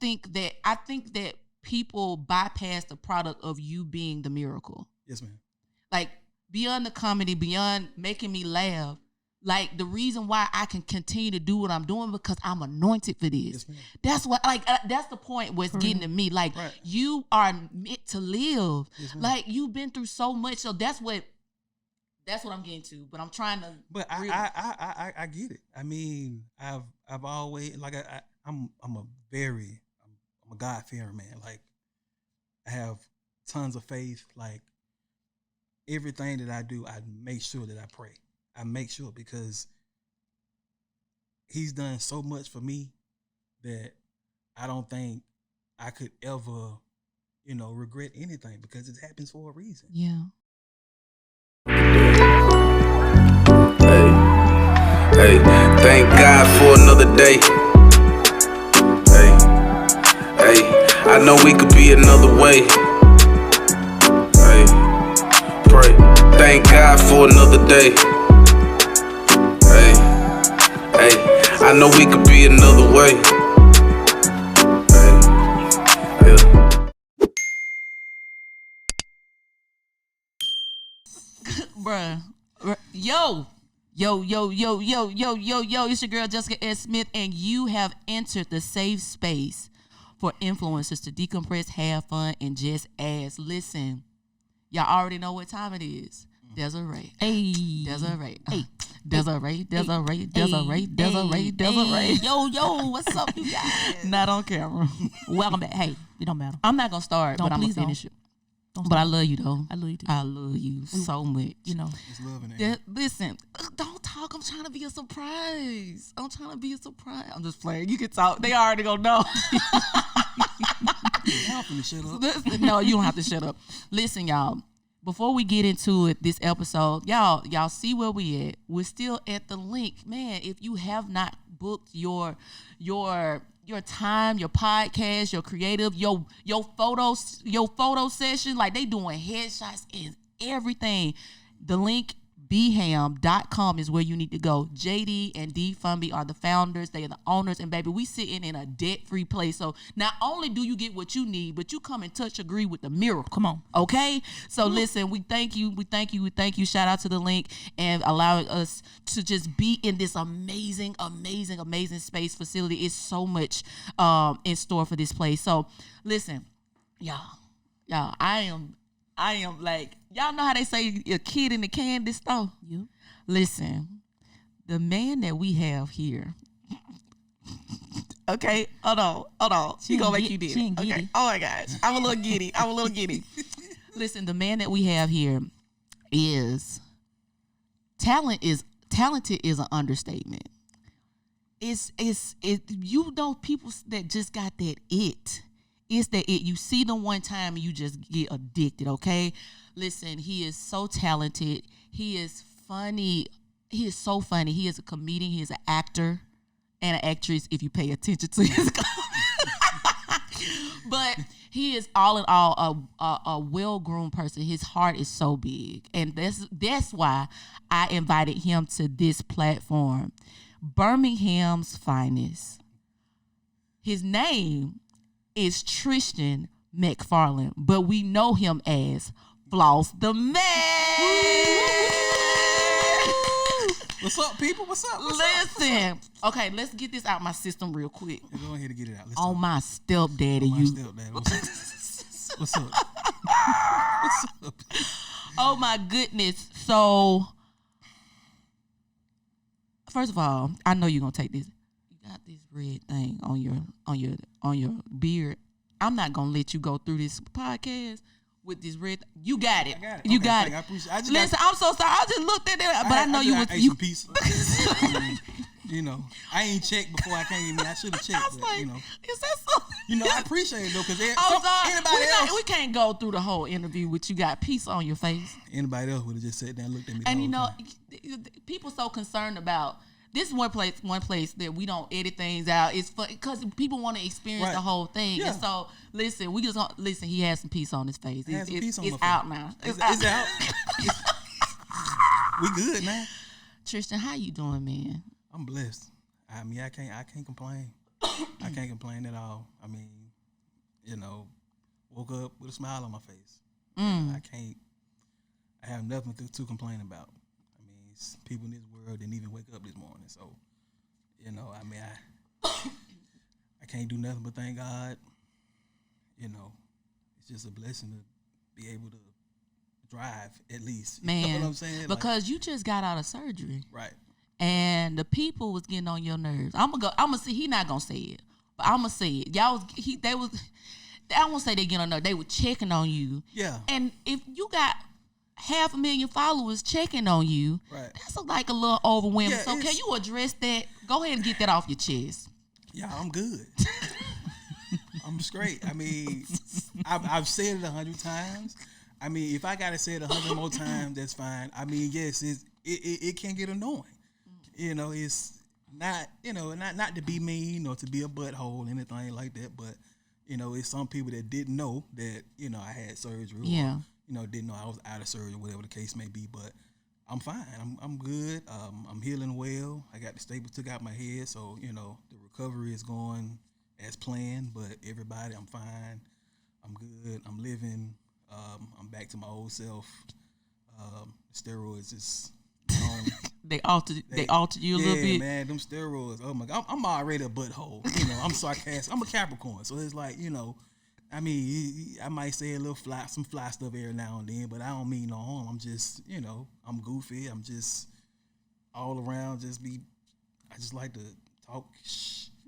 think that people bypass the product of you being the miracle. Yes, ma'am. Like, beyond the comedy, beyond making me laugh, like, the reason why I can continue to do what I'm doing because I'm anointed for this. Yes, ma'am. That's what, like, that's the point what's getting to me. Like, you are meant to live. Yes, like, you've been through so much. So that's what I'm getting to. But I'm trying to. But I get it. I mean, I've always, like, I'm a God-fearing man. Like, I have tons of faith. Like, everything that I do, I make sure that I pray. I make sure, because he's done so much for me that I don't think I could ever, regret anything, because it happens for a reason. Yeah. Hey, thank God for another day. Hey, I know we could be another way. Hey, pray. Thank God for another day. Hey, I know we could be another way. Hey, yeah. Bruh. Yo, it's your girl Jessica S. Smith, and you have entered the safe space for influencers to decompress, have fun, and just ask. Listen, y'all already know what time it is. Desiree. Hey. Desiree. Hey. Desiree. Yo, what's up, you guys? Not on camera. Welcome back. Hey, it don't matter. I'm not gonna start, but I'm gonna finish it. But I love you though. I love you too. I love you so much. You know. It's love in there. Listen, don't talk. I'm trying to be a surprise. I'm I'm just playing. You can talk. They already gonna know. Shut up. No, you don't have to shut up. Listen, y'all. Before we get into it, this episode, y'all see where we at. We're still at the link. Man, if you have not booked your time, your podcast, your creative, your photo session, like they doing headshots and everything. The link BHAM.com is where you need to go. JD and D Funby are the founders. They are the owners. And baby, we sitting in a debt-free place. So not only do you get what you need, but you come and touch, agree with the miracle. Come on. Okay? So listen, we thank you. Shout out to the link and allowing us to just be in this amazing space facility. It's so much in store for this place. So listen, y'all, I am like, y'all know how they say a kid in the candy store? Yeah. Listen, the man that we have here. Okay, hold on. She gonna make you did it. Okay. Oh my gosh, I'm a little giddy. Listen, the man that we have here is talented is an understatement. It's people that just got that it. It's that it. You see them one time and you just get addicted, okay? Listen, he is so talented. He is funny. He is so funny. He is a comedian. He is an actor and an actress if you pay attention to his But he is all in all a well-groomed person. His heart is so big. And that's why I invited him to this platform. Birmingham's finest. His name is Tristian McFarland, but we know him as Floss The Mack. What's up, people? What's up? Listen. Okay, let's get this out my system real quick. Go ahead and get it out. On my stepdaddy. What's up? What's up? Oh my goodness. So, first of all, I know you're gonna take this. Got this red thing on your beard. I'm not gonna let you go through this podcast with this red. You got it. You got it. Listen, I'm so sorry. I just looked at it, but I know you was you. I ain't checked before I came in. I should have checked. I was like, is that something? I appreciate it though, because anybody else, we can't go through the whole interview with you got peace on your face. Anybody else would have just sat down and looked at me. And people so concerned about. This is one place that we don't edit things out. It's fun because people want to experience the whole thing. Yeah. And so, listen, we just gonna listen. He has some peace on his face. It's out now. It's out. We good, man. Tristian, how you doing, man? I'm blessed. I mean, I can't complain. I can't complain at all. I mean, you know, woke up with a smile on my face. I have nothing to complain about. I mean, people in this world didn't even wake up this morning. So, you know, I mean, I can't do nothing but thank God. You know, it's just a blessing to be able to drive at least. Man, you know what I'm saying? Because you just got out of surgery. Right. And the people was getting on your nerves. I'm gonna say he not gonna say it, but I'm gonna say it. I won't say they get on nerves. They were checking on you. Yeah. And if you got 500,000 followers checking on you, right, that's like a little overwhelming. Yeah, so can you address that? Go ahead and get that off your chest. Yeah, I'm good. I'm straight. I mean, I've said it 100 times. I mean, if I gotta say it 100 more times, that's fine. I mean, yes, it can get annoying. You know, it's not, you know, not to be mean or to be a butthole, anything like that. But, you know, it's some people that didn't know that, you know, I had surgery. Yeah. Or, you know, didn't know I was out of surgery, whatever the case may be. But I'm fine. I'm good. I'm healing well. I got the staples took out my head. So, you know, the recovery is going as planned. But everybody, I'm fine. I'm good. I'm living. I'm back to my old self. Steroids is They altered you a little bit. Yeah, man, them steroids. Oh my God, I'm already a butthole. You know, I'm sarcastic. I'm a Capricorn, so it's like, you know, I mean, I might say some fly stuff every now and then, but I don't mean no harm. I'm just, you know, I'm goofy. I'm just all around. I just like to talk.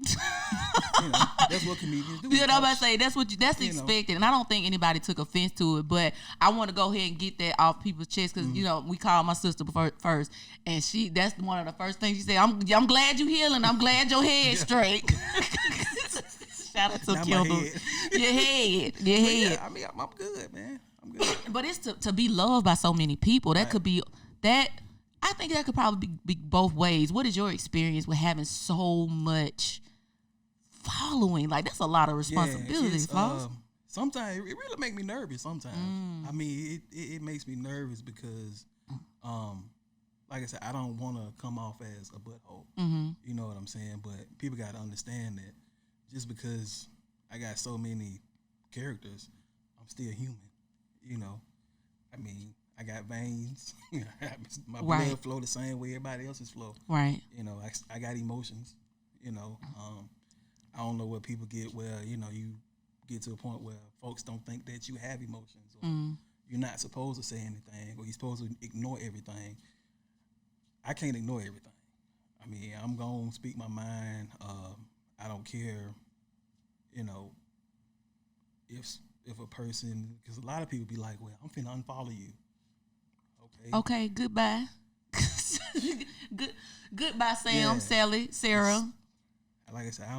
You know, that's what comedians do. You know what I say? That's expected, and I don't think anybody took offense to it. But I want to go ahead and get that off people's chest because you know we called my sister first, and that's one of the first things she said. I'm glad you healing. I'm glad your head's straight. Shout out to Kendall. Your head. Yeah, I mean, I'm good, man. I'm good. But it's to be loved by so many people. That could be that. I think that could probably be both ways. What is your experience with having so much following? Like, that's a lot of responsibility, Floss. Sometimes it really makes me nervous. Sometimes I mean, it makes me nervous because, like I said, I don't want to come off as a butthole. You know what I'm saying? But people got to understand that just because I got so many characters, I'm still human. You know, I mean, I got veins. My blood flow the same way everybody else's flow. Right. You know, I got emotions. You know, I don't know what people get where, you know, you get to a point where folks don't think that you have emotions or you're not supposed to say anything or you're supposed to ignore everything. I can't ignore everything. I mean, I'm going to speak my mind. I don't care, you know, if a person, because a lot of people be like, well, I'm finna unfollow you. Okay, goodbye. Goodbye, Sam, Sally, Sarah. Like I said, I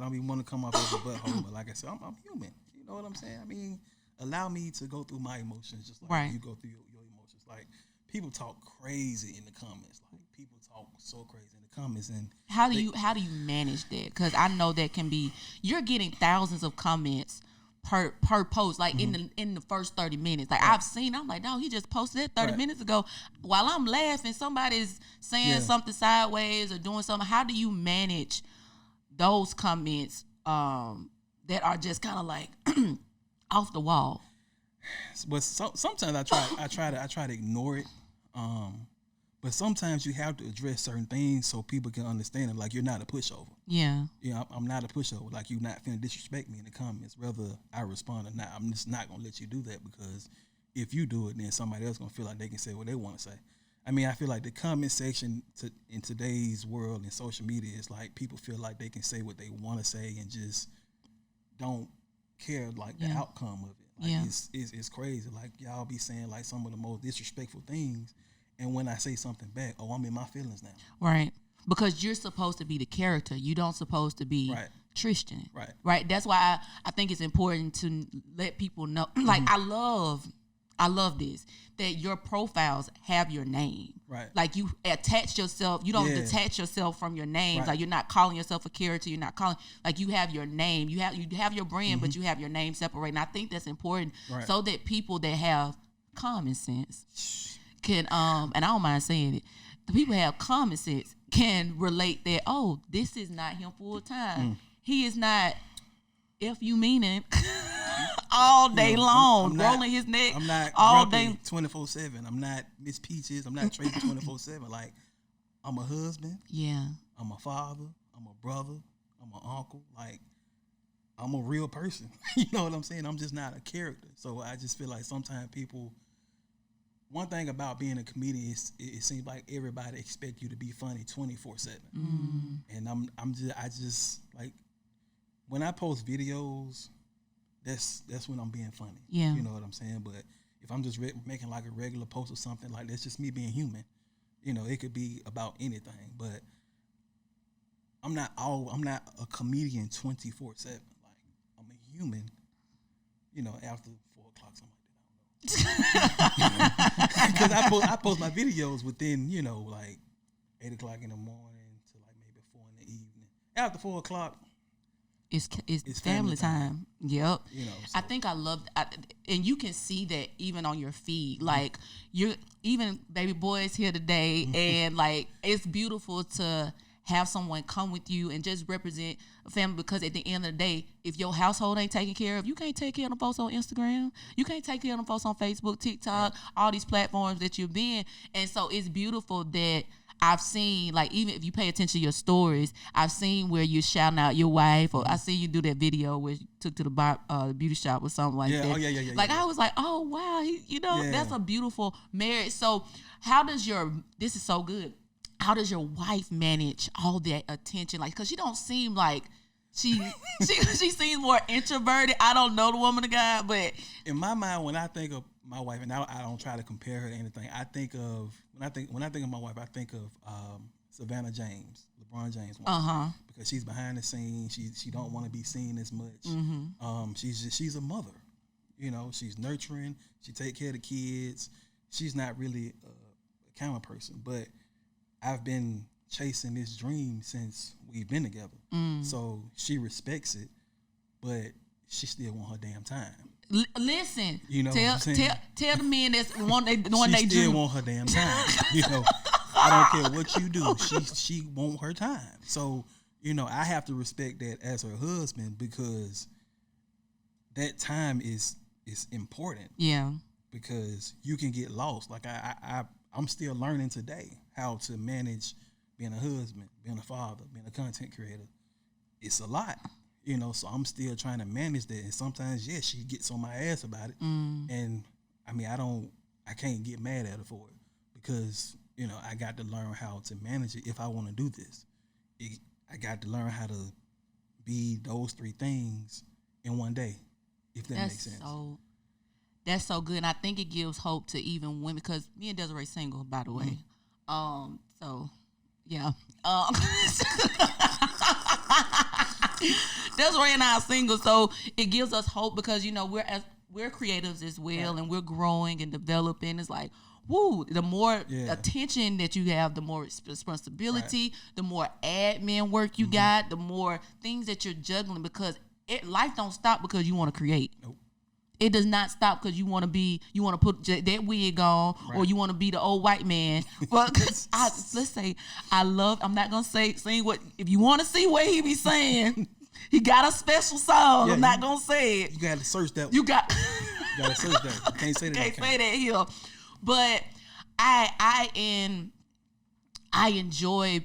don't even want to come off as a butthole, but like I said, I'm human. You know what I'm saying? I mean, allow me to go through my emotions just like you go through your emotions. Like, people talk crazy in the comments. Like, people talk so crazy in the comments. And how do you manage that? Because I know that can be, you're getting thousands of comments per post, like in the first 30 minutes. Like I'm like, no, he just posted that 30 minutes ago. While I'm laughing, somebody's saying something sideways or doing something. How do you manage those comments that are just kind of like off the wall? But sometimes I try to ignore it. But sometimes you have to address certain things so people can understand it. Like, you're not a pushover. Yeah. Yeah, I'm not a pushover. Like, you're not finna disrespect me in the comments, whether I respond or not. I'm just not gonna let you do that, because if you do it, then somebody else gonna feel like they can say what they want to say. I mean, I feel like the comment section in today's world and social media is like people feel like they can say what they want to say and just don't care like the outcome of it. Like it's crazy. Like, y'all be saying like some of the most disrespectful things, and when I say something back, oh, I'm in my feelings now. Right. Because you're supposed to be the character. You don't supposed to be Tristian. Right. Right. That's why I think it's important to let people know. Like, I love this, that your profiles have your name. Right. Like, you attach yourself. You don't detach yourself from your name. Right. Like, you're not calling yourself a character. You're not calling, like, you have your name. You have your brand, but you have your name separated. And I think that's important so that people that have common sense can, and I don't mind saying it, the people that have common sense can relate that, oh, this is not him full time. he is not, if you mean it, all day long, rolling his neck I'm not all grumpy day 24/7. I'm not Miss Peaches. I'm not Tracy 24/7. Like, I'm a husband. Yeah. I'm a father. I'm a brother. I'm an uncle. Like, I'm a real person. You know what I'm saying? I'm just not a character. So I just feel like sometimes people, one thing about being a comedian is it seems like everybody expect you to be funny 24/7. And I just like, when I post videos, that's when I'm being funny. Yeah. You know what I'm saying? But if I'm just making like a regular post or something, like, that's just me being human. You know, it could be about anything, but I'm not a comedian 24/7. Like, I'm a human. You know, after 4:00, something like that. Because I post my videos within, you know, like 8:00 in the morning to like maybe 4 in the evening. After 4:00, it's family time. Yep. you know. So. I think I love, and you can see that even on your feed. Like, you're even baby boys here today, and like, it's beautiful to have someone come with you and just represent a family, because at the end of the day, if your household ain't taken care of, you can't take care of the folks on Instagram. You can't take care of the folks on Facebook, TikTok, all these platforms that you've been. And so it's beautiful that I've seen, like, even if you pay attention to your stories, I've seen where you're shouting out your wife, or I seen you do that video where you took to the beauty shop or something like that. Oh, yeah. Like, I was like, oh, wow, that's a beautiful marriage. So how does this is so good. How does your wife manage all that attention? Like, because she don't seem like she seems more introverted. I don't know the woman of God, but in my mind, when I think of my wife, and I don't try to compare her to anything, I think of when I think of my wife, I think of Savannah James, LeBron James' wife, because she's behind the scenes. She don't want to be seen as much. She's a mother. You know, she's nurturing. She take care of the kids. She's not really a camera person, but I've been chasing this dream since we've been together. So she respects it, but she still want her damn time. Listen, you know, tell the men that's one they she still want her damn time. You know, I don't care what you do. She want her time. So, you know, I have to respect that as her husband, because that time is important. Yeah. Because you can get lost. Like I'm still learning today how to manage being a husband, being a father, being a content creator. It's a lot, you know, so I'm still trying to manage that. And sometimes, yes, she gets on my ass about it. And I mean, I can't get mad at her for it, because, you know, I got to learn how to manage it if I want to do this. I got to learn how to be those three things in one day, if that makes sense. That's so good. And I think it gives hope to even women, because me and Desiree single, by the way. So yeah. Desiree and I are single, so it gives us hope, because, you know, we're creatives as well, and we're growing and developing. It's like, woo, the more attention that you have, the more responsibility, the more admin work you got, the more things that you're juggling, because life don't stop because you want to create. Nope. It does not stop because you want to put that wig on, or you want to be the old white man. Well, let's say I'm not gonna sing what, if you want to see what he be saying, he got a special song. I'm not gonna say it. You gotta search that. You got to search that. You can't say that. Can't say that here. But I enjoy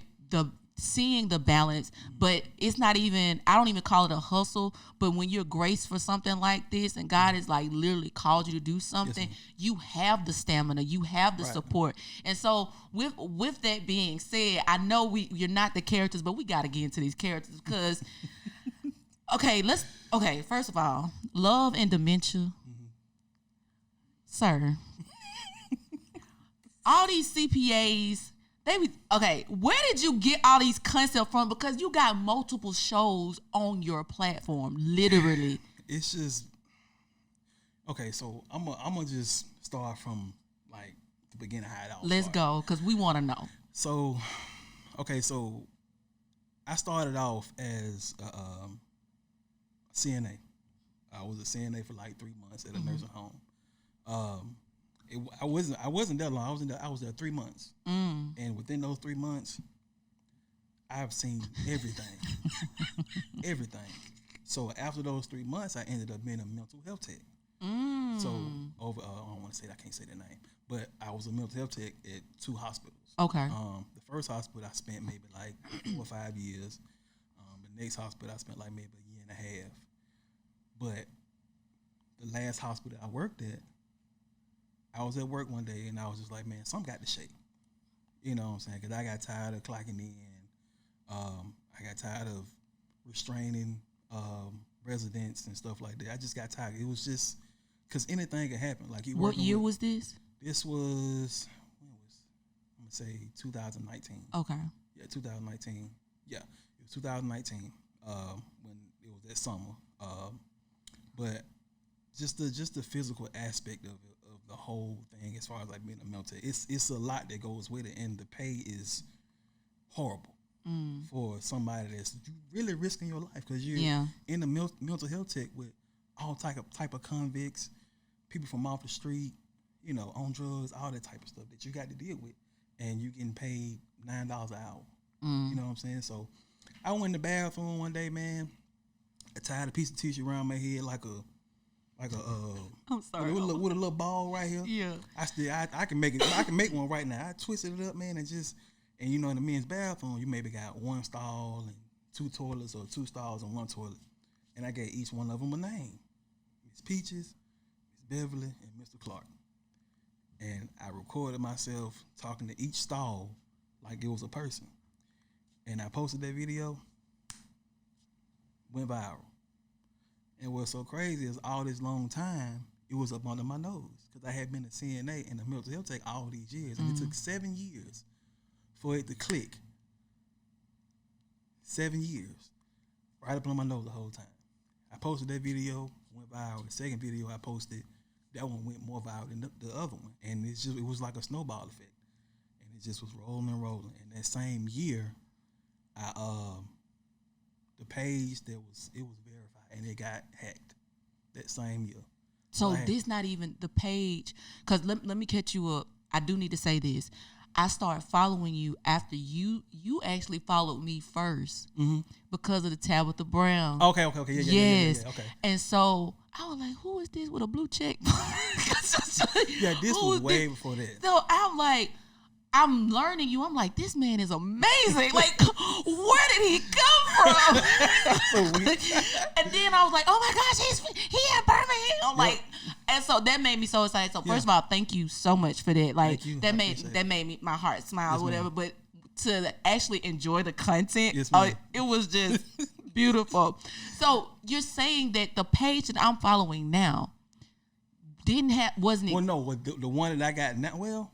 seeing the balance, but it's not even, I don't even call it a hustle, but when you're graced for something like this, and God has like literally called you to do something, you have the stamina, you have the support. And so with that being said, I know you're not the characters, but we got to get into these characters, because first of all, love and dementia. Sir, all these CPAs, where did you get all these concepts from? Because you got multiple shows on your platform, literally. It's just, so I'm gonna just start from like the beginning, how it all Let's started. go, because we want to know. So I started off as a CNA. I was a CNA for like 3 months at a nursing home. I wasn't that long. I was there 3 months, and within those 3 months, I've seen everything. Everything. So after those 3 months, I ended up being a mental health tech. So over, I don't want to say that, I can't say the name, but I was a mental health tech at 2 hospitals. Okay. The first hospital I spent maybe like 4 or 5 years. The next hospital I spent like maybe a year and a half. But the last hospital I worked at, I was at work one day and I was just like, man, something got to shake. You know what I'm saying? Because I got tired of clocking in. I got tired of restraining residents and stuff like that. I just got tired. It was just because anything could happen. Like what year was this? This was, when was, I'm gonna say 2019. Okay. Yeah, 2019. Yeah, it was 2019 when it was that summer. But just the physical aspect of it, of the whole thing, as far as like being a mental, it's a lot that goes with it, and the pay is horrible for somebody that's really risking your life because you're in the mental health tech with all type of convicts, people from off the street, you know, on drugs, all that type of stuff that you got to deal with, and you getting paid $9 an hour. You know what I'm saying? So I went in the bathroom one day, man. I tied a piece of tissue around my head like a I'm sorry. with a little ball right here. Yeah. I can make it. I can make one right now. I twisted it up, man, and you know, in the men's bathroom, you maybe got 1 stall and 2 toilets, or 2 stalls and 1 toilet. And I gave each one of them a name: Miss Peaches, Miss Beverly, and Mr. Clark. And I recorded myself talking to each stall like it was a person. And I posted that video. Went viral. And what's so crazy is all this long time, it was up under my nose because I had been a CNA and a mental health tech all these years. And it took 7 years for it to click. 7 years. Right up on my nose the whole time. I posted that video, went viral. The second video I posted, that one went more viral than the other one. And it was like a snowball effect. And it just was rolling and rolling. And that same year, the page it was verified and it got hacked that same year. So this not even the page, because let me catch you up. I do need to say this. I started following you after you actually followed me first because of the Tabitha Brown. Okay. Yeah, okay. And so I was like, who is this with a blue check? Yeah, this was way before that. So I'm like, I'm learning you. I'm like, this man is amazing. Like, where did he come from? And then I was like, oh my gosh, he in Birmingham. I'm like, and so that made me so excited. So first of all, thank you so much for that. Like that made me my heart smile or whatever. But to actually enjoy the content, it was just beautiful. So you're saying that the page that I'm following now wasn't it? Well, no, the one that I got now. Well.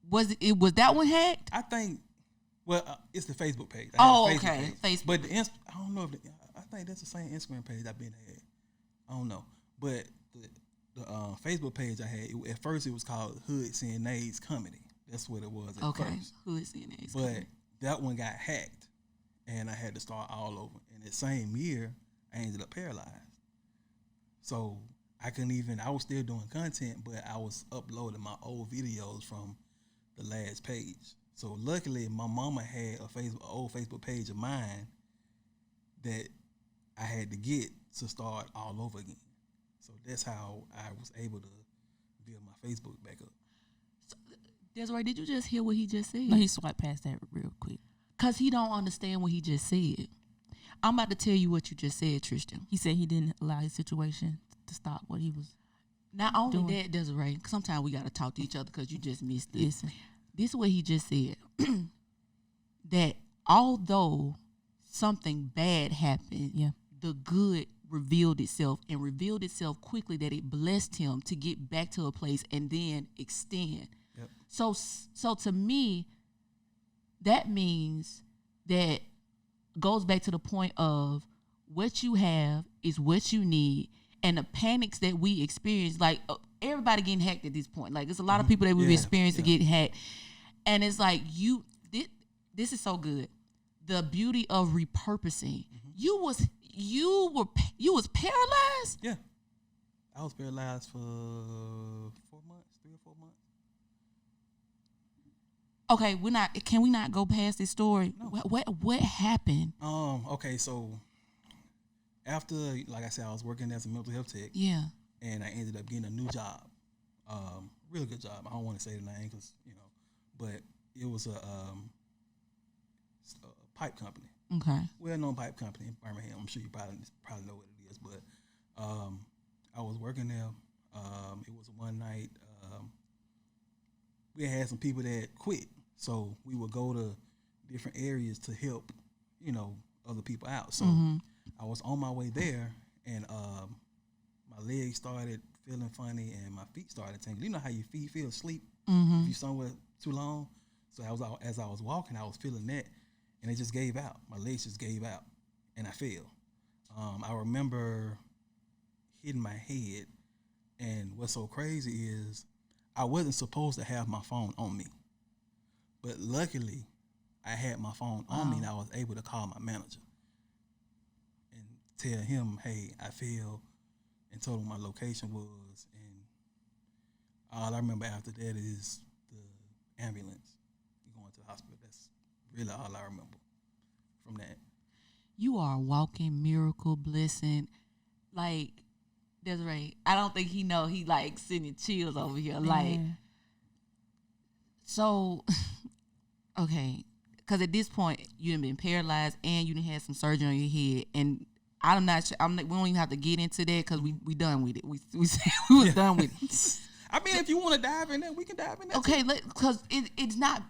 Was that one hacked? I think. Well, it's the Facebook page. Okay, Facebook. But I don't know if I think that's the same Instagram page I've been had. I don't know, but the Facebook page I had at first it was called Hood CNA's Comedy. That's what it was at first. Hood CNA's. But that one got hacked, and I had to start all over. And the same year, I ended up paralyzed. So I couldn't even. I was still doing content, but I was uploading my old videos from the last page. So luckily my mama had an old Facebook page of mine that I had to get to start all over again. So that's how I was able to build my Facebook back up. So, Desiree, did you just hear what he just said? No, he swiped past that real quick. Because he don't understand what he just said. I'm about to tell you what you just said, Tristian. He said he didn't allow his situation to stop what he was Not only doing. that, Desiree, sometimes we got to talk to each other because you just missed it. Listen. This is what he just said. That although something bad happened, the good revealed itself quickly, that it blessed him to get back to a place and then extend. Yep. So to me, that means that goes back to the point of what you have is what you need. And the panics that we experience, like everybody getting hacked at this point. Like, there's a lot of people that we've experienced to get hacked. And it's like, this is so good. The beauty of repurposing. You was paralyzed? Yeah. I was paralyzed for 4 months, 3 or 4 months. Okay, can we not go past this story? No. What happened? Okay, so after, like I said, I was working as a mental health tech. Yeah. And I ended up getting a new job. Really good job. I don't want to say the name because, but it was a pipe company. Okay. Well-known pipe company in Birmingham. I'm sure you probably know what it is. But I was working there. It was one night. We had some people that quit. So we would go to different areas to help, other people out. So I was on my way there, and my legs started feeling funny, and my feet started tingling. You know how your feet feel asleep if you're somewhere too long? So as I was walking, I was feeling that, and it just gave out. My legs just gave out, and I fell. I remember hitting my head, and what's so crazy is I wasn't supposed to have my phone on me. But luckily, I had my phone on me, and I was able to call my manager and tell him, hey, I fell, and told him my location was. And all I remember after that is the ambulance going to the hospital. That's really all I remember from that. You are a walking miracle blessing. Like, Desiree, I don't think he know he like sending chills over here. Like, so, okay, because at this point you done been paralyzed and you done had some surgery on your head, and I'm not sure. We don't even have to get into that because we done with it. We said we was done with it. I mean, if you want to dive in there, we can dive in there. Okay, because it's not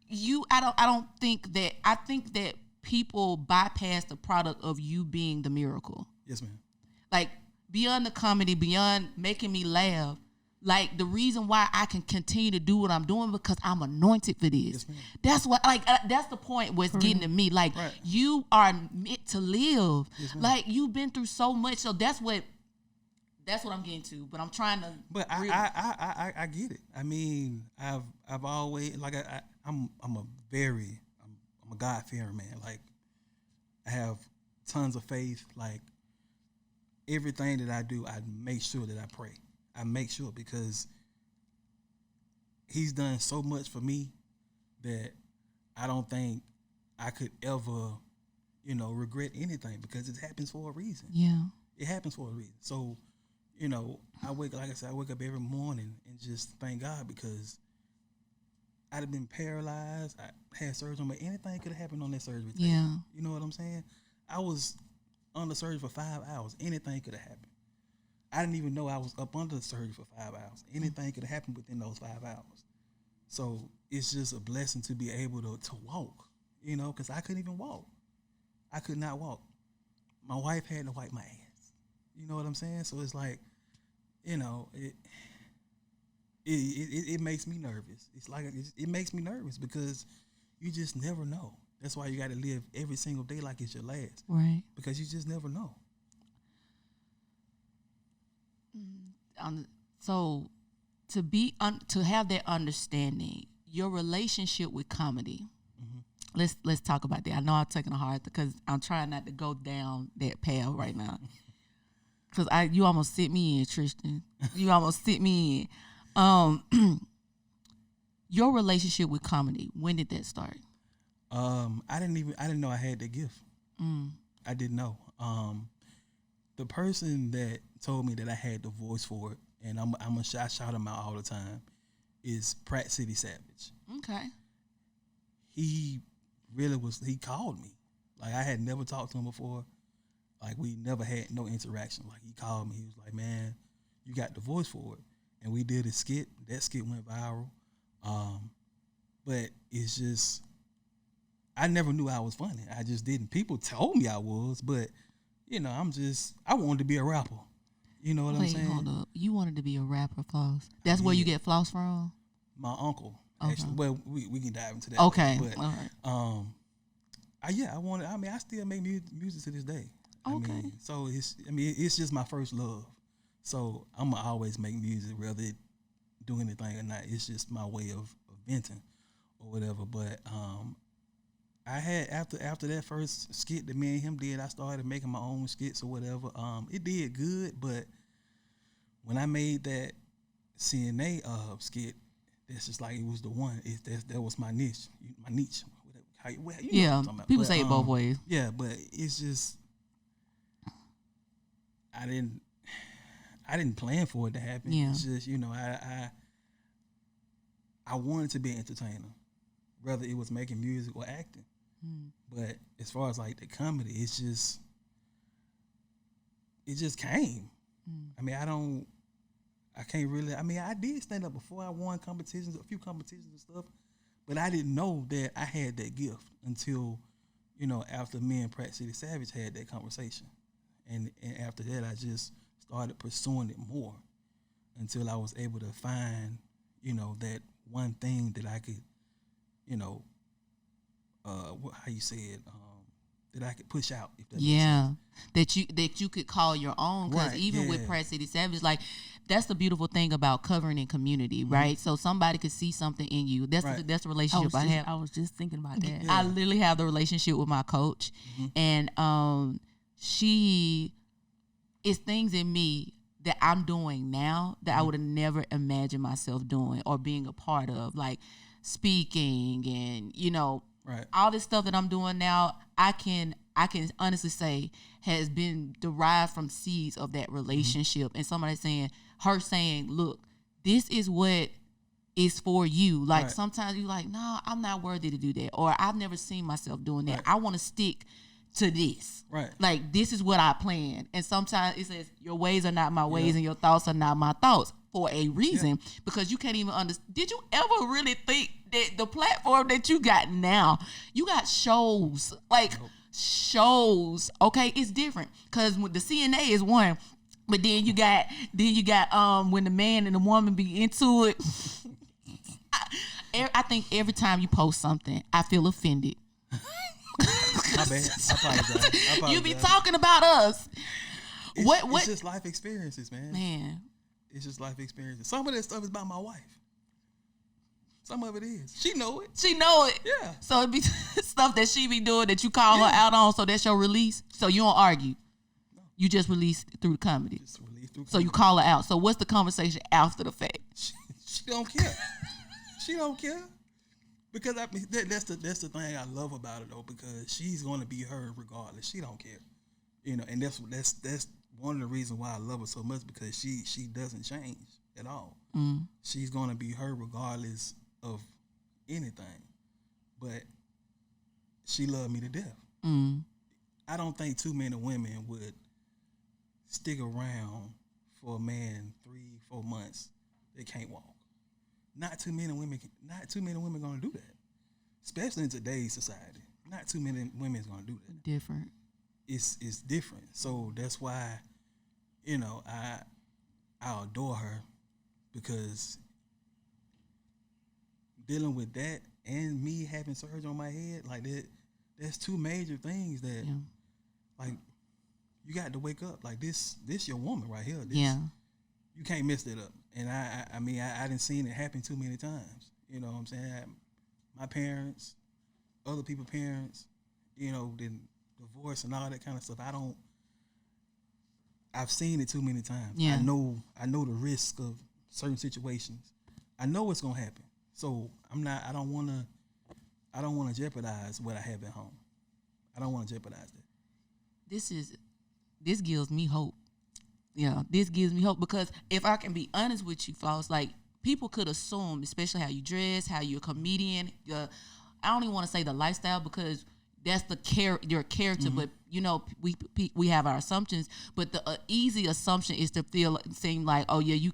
you. I think that people bypass the product of you being the miracle. Yes, ma'am. Like, beyond the comedy, beyond making me laugh, like, the reason why I can continue to do what I'm doing because I'm anointed for this. Yes, ma'am. That's what, like, that's the point what's getting to me. Like, you are meant to live. Yes, ma'am. Like, you've been through so much, so that's what I'm getting to. But I'm trying to. But I get it. I mean, I've always, like, I'm a God-fearing man. Like, I have tons of faith. Like, everything that I do, I make sure that I pray. I make sure because he's done so much for me that I don't think I could ever, regret anything because it happens for a reason. Yeah. It happens for a reason. So, I wake up every morning and just thank God because I'd have been paralyzed. I had surgery, but anything could have happened on that surgery table. Yeah. You know what I'm saying? I was under surgery for 5 hours. Anything could have happened. I didn't even know I was up under the surgery for 5 hours. Anything could have happened within those 5 hours. So it's just a blessing to be able to walk, because I couldn't even walk. I could not walk. My wife had to wipe my ass. You know what I'm saying? So it's like, it makes me nervous. It's like it makes me nervous because you just never know. That's why you got to live every single day like it's your last. Right. Because you just never know. So to have that understanding, your relationship with comedy. Mm-hmm. Let's talk about that. I know I'm taking a hard because I'm trying not to go down that path right now. Because you almost sit me in, Tristian. You almost sit me in. Your relationship with comedy. When did that start? I didn't know I had that gift. I didn't know. The person that told me that I had the voice for it, and I shout him out all the time, is Pratt City Savage. Okay. He called me. Like, I had never talked to him before. Like, we never had no interaction. Like, he called me. He was like, man, you got the voice for it. And we did a skit. That skit went viral. But it's just, I never knew I was funny. I just didn't. People told me I was, but, I wanted to be a rapper. You know what I'm saying? Hold up. You wanted to be a rapper, Floss. That's where you get Floss from? My uncle. Okay. Actually, well, we can dive into that. Okay. But, all right. I still make music to this day. Okay. It's just my first love. So I'm going to always make music, whether it do anything or not. It's just my way of venting or whatever. But I had, after that first skit that me and him did, I started making my own skits or whatever. It did good, but when I made that CNA skit, that's just like it was the one. That was my niche. My niche. How you know what Yeah, I'm talking about. people But, say it both ways. Yeah, but it's just I didn't plan for it to happen. Yeah. It's just, you know, I wanted to be an entertainer, whether it was making music or acting. But as far as like the comedy, it just came. I mean, I can't really. I mean, I did stand up before. I won competitions, a few competitions and stuff, but I didn't know that I had that gift until, you know, after me and Pratt City Savage had that conversation, and after that, I just started pursuing it more until I was able to find, you know, that one thing that I could, you know, how you say it, that I could push out. If that makes sense. that you could call your own. Because even with Pratt City Savage, like, that's the beautiful thing about covering in community, right? So somebody could see something in you. That's the relationship I have. I was just thinking about that. I literally have the relationship with my coach, and she is things in me that I'm doing now that I would have never imagined myself doing or being a part of, like speaking and, you know, all this stuff that I'm doing now. I can honestly say has been derived from seeds of that relationship, and somebody saying, look, this is what is for you. Like sometimes you're like, nah, I'm not worthy to do that, or I've never seen myself doing that. I want to stick to this. Like, this is what I plan. And sometimes it says your ways are not my ways and your thoughts are not my thoughts, for a reason, because you can't even understand. Did you ever really think that the platform that you got now, you got shows, like shows, okay? It's different because the CNA is one, but then you got when the man and the woman be into it. I think every time you post something, I feel offended. My bad. I apologize. You be talking about us. It's just life experiences, man. Man. It's just life experiences. Some of that stuff is about my wife. Some of it is. She know it. Yeah. So it be stuff that she be doing that you call her out on, so that's your release. So you don't argue. No. You just release through comedy. So you call her out. So what's the conversation after the fact? She don't care. She don't care. Because I mean, that's the thing I love about it though, because she's gonna be her regardless. She don't care. You know, and that's one of the reasons why I love her so much, because she doesn't change at all. She's gonna be her regardless of anything. But she loved me to death. I don't think too many women would stick around for a man 3-4 months that can't walk. Not too many women gonna do that, especially in today's society. Not too many women's gonna do that. Different. It's different. So that's why, you know, I adore her, because dealing with that and me having surgery on my head, like that's two major things that, like, you got to wake up. Like, this your woman right here. You can't mess that up. And I mean, I didn't seen it happen too many times. You know what I'm saying? My parents, other people's parents, you know, then divorce and all that kind of stuff. I've seen it too many times. Yeah. I know the risk of certain situations. I know what's gonna happen. So I don't wanna jeopardize what I have at home. I don't wanna jeopardize that. This gives me hope. Yeah, this gives me hope, because if I can be honest with you, Floss, like, people could assume, especially how you dress, how you're a comedian, I don't even want to say the lifestyle, because that's your character, but, you know, we have our assumptions, but the easy assumption is to seem like, oh yeah, you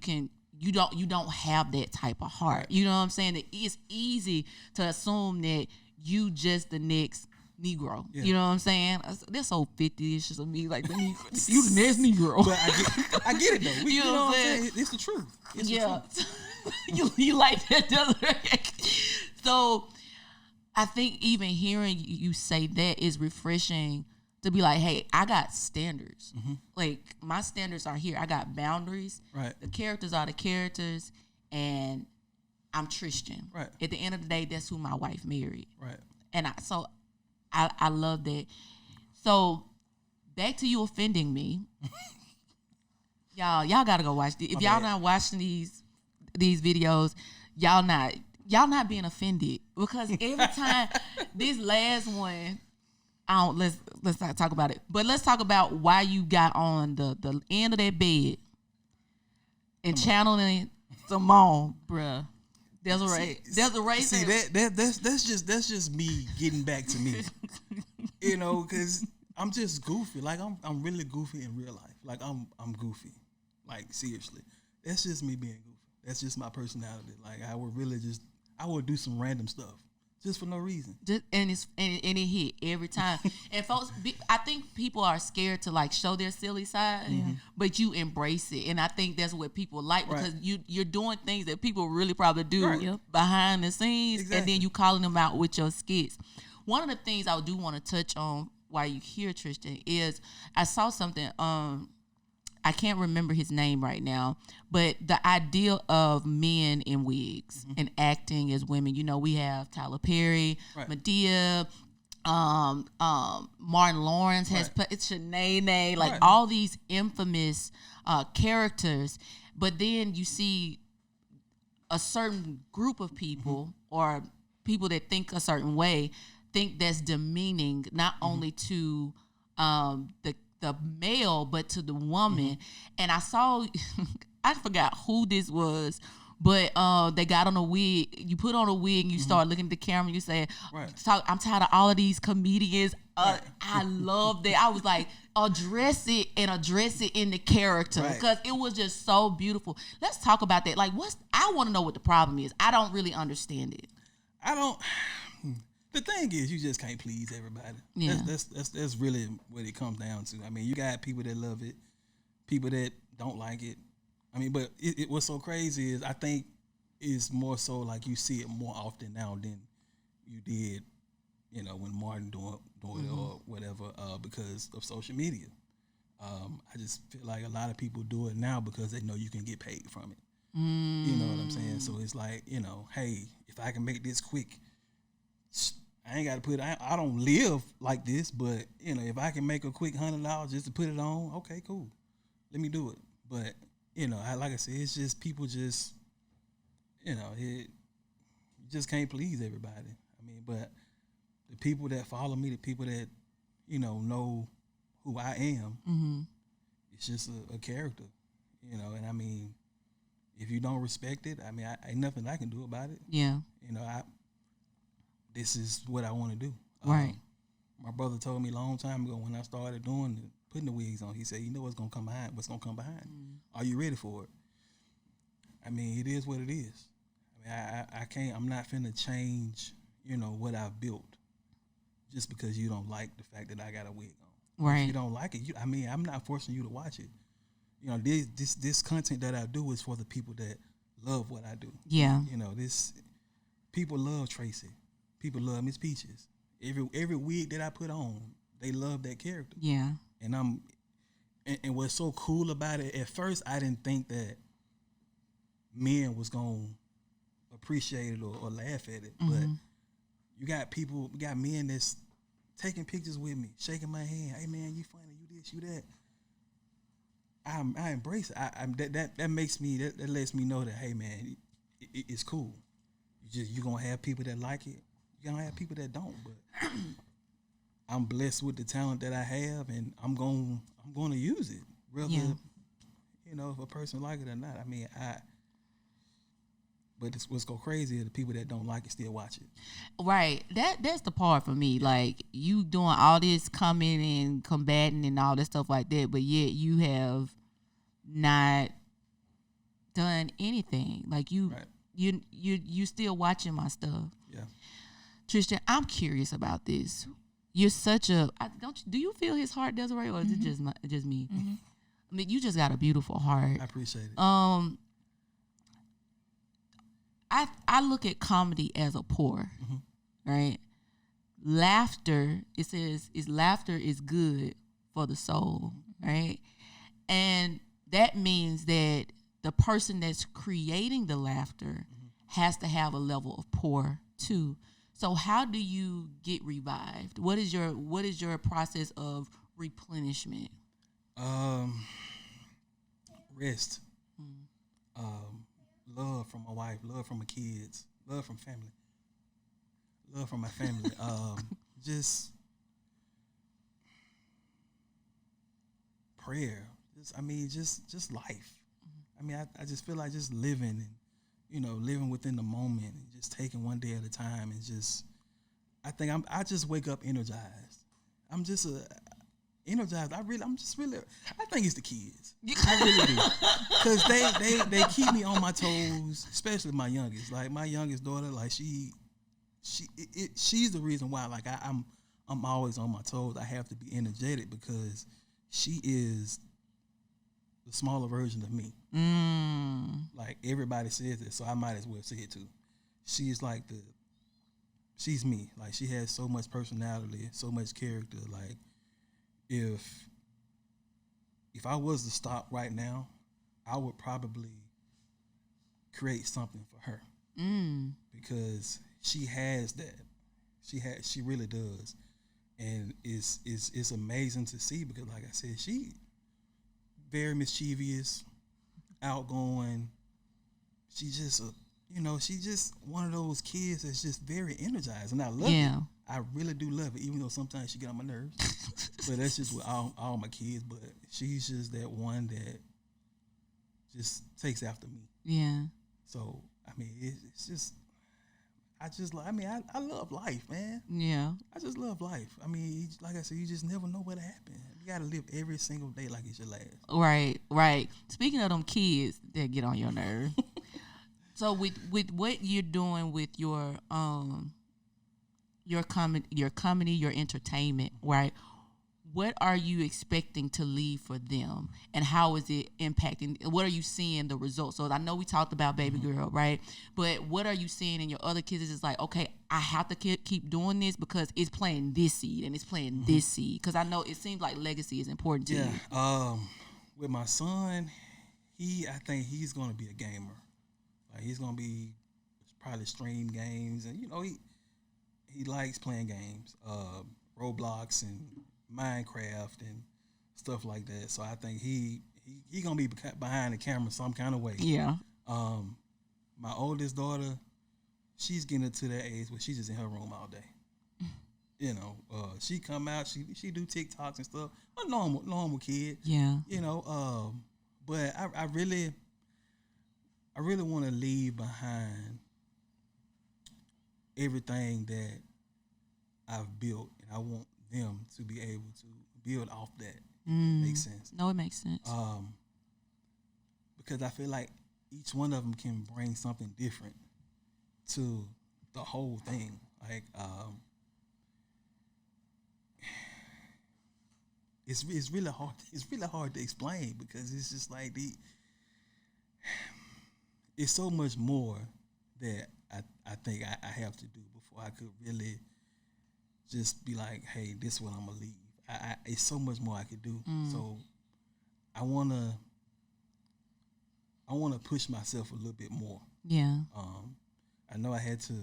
don't have that type of heart. You know what I'm saying? That it's easy to assume that you just the next Negro. Yeah. You know what I'm saying? That's so 50-ish of me, like, the Negro. You the next Negro. But I get it though. You know what I'm saying? It's the truth. It's the truth. you like that, Desiree? So I think even hearing you say that is refreshing, to be like, hey, I got standards. Like, my standards are here. I got boundaries. Right. The characters are the characters, and I'm Tristian. Right. At the end of the day, that's who my wife married. Right. And I love that. So back to you offending me. y'all gotta go watch these. If y'all not watching these videos, y'all not being offended, because every time this last one, let's not talk about it, but let's talk about why you got on the end of that bed and channeling Simone, bruh. Desiree see that's just me getting back to me, you know, because I'm just goofy. Like I'm really goofy in real life. Like I'm goofy, like seriously. That's just me being goofy. That's just my personality. Like I would do some random stuff just for no reason. And it hit every time. And folks, I think people are scared to like show their silly side, but you embrace it. And I think that's what people like, because you're doing things that people really probably do behind the scenes, and then you calling them out with your skits. One of the things I do want to touch on while you hear Tristian is I saw something. I can't remember his name right now, but the idea of men in wigs and acting as women. You know, we have Tyler Perry, Madea, Martin Lawrence has it's Shanae, like all these infamous characters. But then you see a certain group of people or people that think a certain way think that's demeaning, not only to the male, but to the woman. And I saw, I forgot who this was, but they got on a wig. You put on a wig and you start looking at the camera and you say, I'm tired of all of these comedians. I love that. I was like, address it in the character, because it was just so beautiful. Let's talk about that. Like, I want to know what the problem is. I don't really understand it. The thing is, you just can't please everybody. Yeah. That's really what it comes down to. I mean, you got people that love it, people that don't like it. I mean, but what's so crazy is I think it's more so like you see it more often now than you did, you know, when Martin doing it or whatever, because of social media. I just feel like a lot of people do it now because they know you can get paid from it. You know what I'm saying? So it's like, you know, hey, if I can make this quick, I ain't got to I don't live like this, but, you know, if I can make a quick $100 just to put it on, okay, cool. Let me do it. But, you know, like I said, it's just people just, you know, you just can't please everybody. I mean, but the people that follow me, the people that, you know who I am, it's just a character, you know, and I mean, if you don't respect it, I mean, ain't nothing I can do about it. Yeah. You know, this is what I want to do. Right. My brother told me a long time ago when I started putting the wigs on, he said, you know what's going to come behind? Are you ready for it? I mean, it is what it is. I mean, I'm not finna change, you know, what I've built just because you don't like the fact that I got a wig on. Right. If you don't like it, I'm not forcing you to watch it. You know, this content that I do is for the people that love what I do. Yeah. You know, people love Tracy. People love Miss Peaches. Every wig that I put on, they love that character. Yeah. And and what's so cool about it, at first I didn't think that men was gonna appreciate it or laugh at it. But you got men that's taking pictures with me, shaking my hand. Hey man, you funny, you this, you that. I embrace it. That makes me that lets me know that, hey man, it's cool. You're gonna have people that like it. You're gonna have people that don't, but I'm blessed with the talent that I have, and I'm gonna use it, whether you know, if a person like it or not. I mean, but what's go crazy is the people that don't like it still watch it. Right. That's the part for me. Like, you doing all this coming and combating and all that stuff like that, but yet you have not done anything. Like you still watching my stuff. Yeah. Tristian, I'm curious about this. You're such a do you feel his heart, Desiree, or is it just me? I mean, you just got a beautiful heart. I appreciate it. I look at comedy as a pour, right? Laughter, it says, laughter is good for the soul, right? And that means that the person that's creating the laughter has to have a level of pour too. So how do you get revived? What is your process of replenishment? Rest. love from my wife, love from my kids, love from family, love from my family. Just prayer. Just life. I mean, I just feel like just living and, living within the moment and just taking one day at a time and just, I just wake up energized. I'm just energized. I think it's the kids. I really do. Because they keep me on my toes, especially my youngest. Like my youngest daughter, like she's the reason why, like I'm always on my toes. I have to be energetic because she is the smaller version of me. Like everybody says it, so I might as well say it too. She's me. Like she has so much personality, so much character. Like if I was to stop right now, I would probably create something for her. Because she has that. She really does. And it's amazing to see because like I said, she very mischievous, outgoing. She's just she's just one of those kids that's just very energized, and I love it. I really do love it, even though sometimes she get on my nerves. But that's just with all my kids. But she's just that one that just takes after me. Yeah. So I mean, it's just. I love life, man. Yeah. I just love life. I mean, like I said, you just never know what'll happen. You gotta live every single day like it's your last. Right. Speaking of them kids that get on your nerve. So with what you're doing with your comedy, your entertainment, right? What are you expecting to leave for them, and how is it impacting? What are you seeing the results? So I know we talked about Baby Girl, right? But what are you seeing in your other kids? It's like, okay, I have to keep doing this because it's planting this seed and it's planting this seed. Because I know it seems like legacy is important to you. With my son, I think he's gonna be a gamer. Like he's gonna be probably stream games, and he likes playing games, Roblox and Minecraft and stuff like that. So I think he gonna be behind the camera some kind of way. Yeah. My oldest daughter, she's getting to that age where she's just in her room all day. She come out, she do TikToks and stuff. A normal kid. Yeah. But I really want to leave behind everything that I've built, and I want them to be able to build off that. If that makes sense. No, it makes sense. Because I feel like each one of them can bring something different to the whole thing. Like, it's really hard. It's really hard to explain because it's just like it's so much more that I think I have to do before I could really just be like, hey, this is what I'm gonna leave. It's so much more I could do. So I wanna push myself a little bit more. Yeah. I know I had to,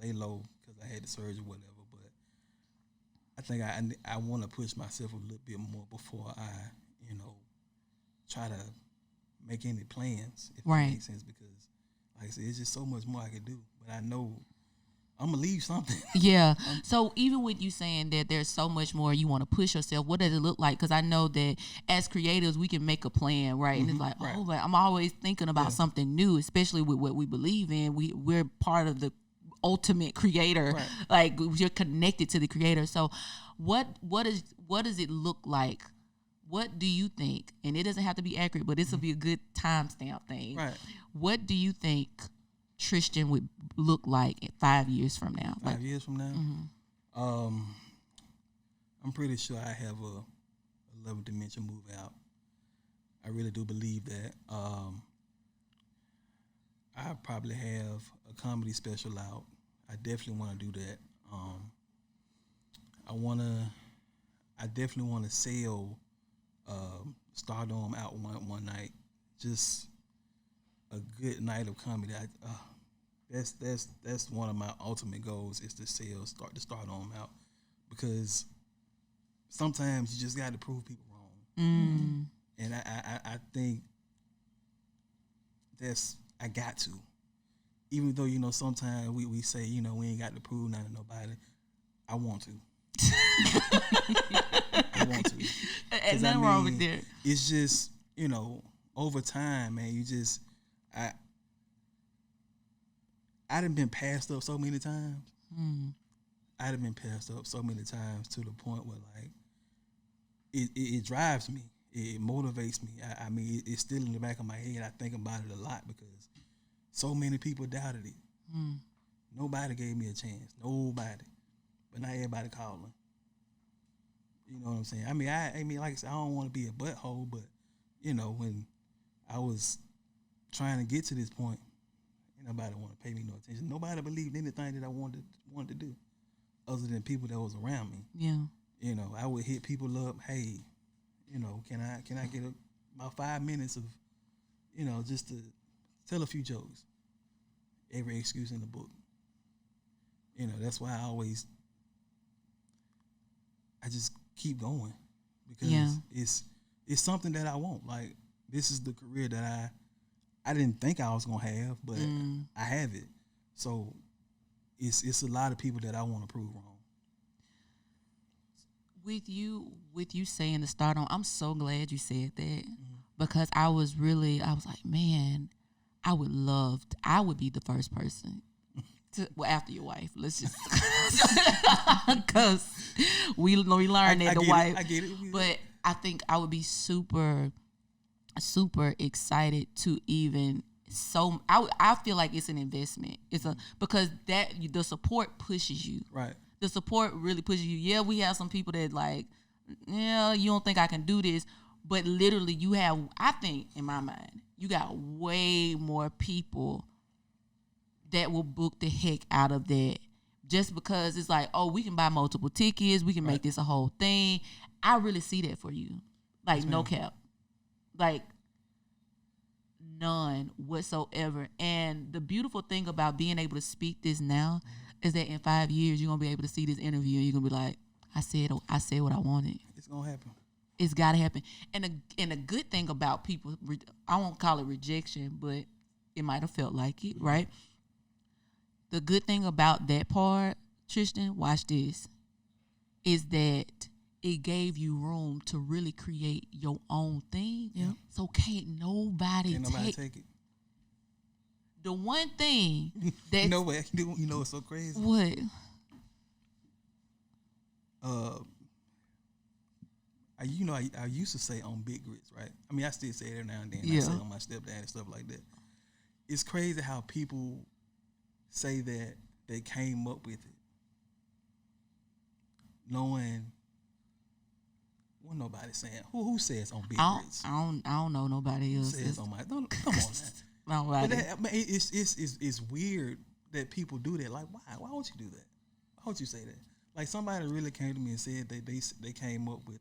lay low because I had the surgery, or whatever. But I think I want to push myself a little bit more before I, try to make any plans. If that makes sense, because like I said, it's just so much more I could do. But I know I'm gonna leave something. Yeah. So even with you saying that there's so much more you want to push yourself, what does it look like? Because I know that as creators, we can make a plan, right? And it's like, but I'm always thinking about something new, especially with what we believe in. We're part of the ultimate creator. Like you're connected to the creator. So what does it look like? What do you think? And it doesn't have to be accurate, but this will be a good timestamp thing. Right. What do you think Tristian would look like 5 years from now? 5 years from now? I'm pretty sure I have a 11th dimension move out. I really do believe that. I probably have a comedy special out. I definitely want to do that. I definitely want to sell Stardom out one night. Just a good night of comedy. That's one of my ultimate goals, is to start the Stardom out, because sometimes you just got to prove people wrong. And I think I got to. Even though, you know, sometimes we say, you know, we ain't got to prove nothing to nobody. I want to. I want to. And nothing wrong with that. It's just, you know, over time, man, I done been passed up so many times. I done been passed up so many times to the point where, like, it drives me. It motivates me. I mean, it's still in the back of my head. I think about it a lot because so many people doubted it. Nobody gave me a chance. Nobody. But now everybody calling. You know what I'm saying? I mean, like I said, I don't want to be a butthole, but, you know, when I was trying to get to this point, nobody want to pay me no attention. Nobody believed anything that I wanted to do, other than people that was around me. Yeah. You know, I would hit people up. Hey, you know, can I get about 5 minutes of, you know, just to tell a few jokes. Every excuse in the book. You know, that's why I just keep going, because it's something that I want. Like, this is the career that I didn't think I was gonna have, but I have it. So it's a lot of people that I want to prove wrong. With you saying to start on, I'm so glad you said that, because I was like, man, I would be the first person to, well, after your wife. Let's just, because we learned that the wife. I get it. But I think I would be super excited to even. So I feel like it's an investment. Because the support pushes you. Right. The support really pushes you. Yeah, we have some people that like, yeah, you don't think I can do this, but literally you have, I think in my mind, you got way more people that will book the heck out of that, just because it's like, oh, we can buy multiple tickets, we can make this a whole thing. I really see that for you. Like, yes, no cap. Like, none whatsoever. And the beautiful thing about being able to speak this now is that in 5 years you're gonna be able to see this interview and you're gonna be like, I said what I wanted. It's gonna happen. It's gotta happen. And a good thing about people, I won't call it rejection, but it might have felt like it, right? The good thing about that part, Tristian, watch this, is that it gave you room to really create your own thing. Yeah. So can't nobody take it. The one thing that you know what's so crazy? What? I used to say on Big Grits, right? I mean, I still say it every now and then. Yeah. I say it on my stepdad and stuff like that. It's crazy how people say that they came up with it, knowing what nobody's saying. Who says on Big Grits? I don't know nobody else. Who says on my? Come on, man. Nobody. But it's weird that people do that. Like, why would you do that? Why would you say that? Like, somebody really came to me and said that they came up with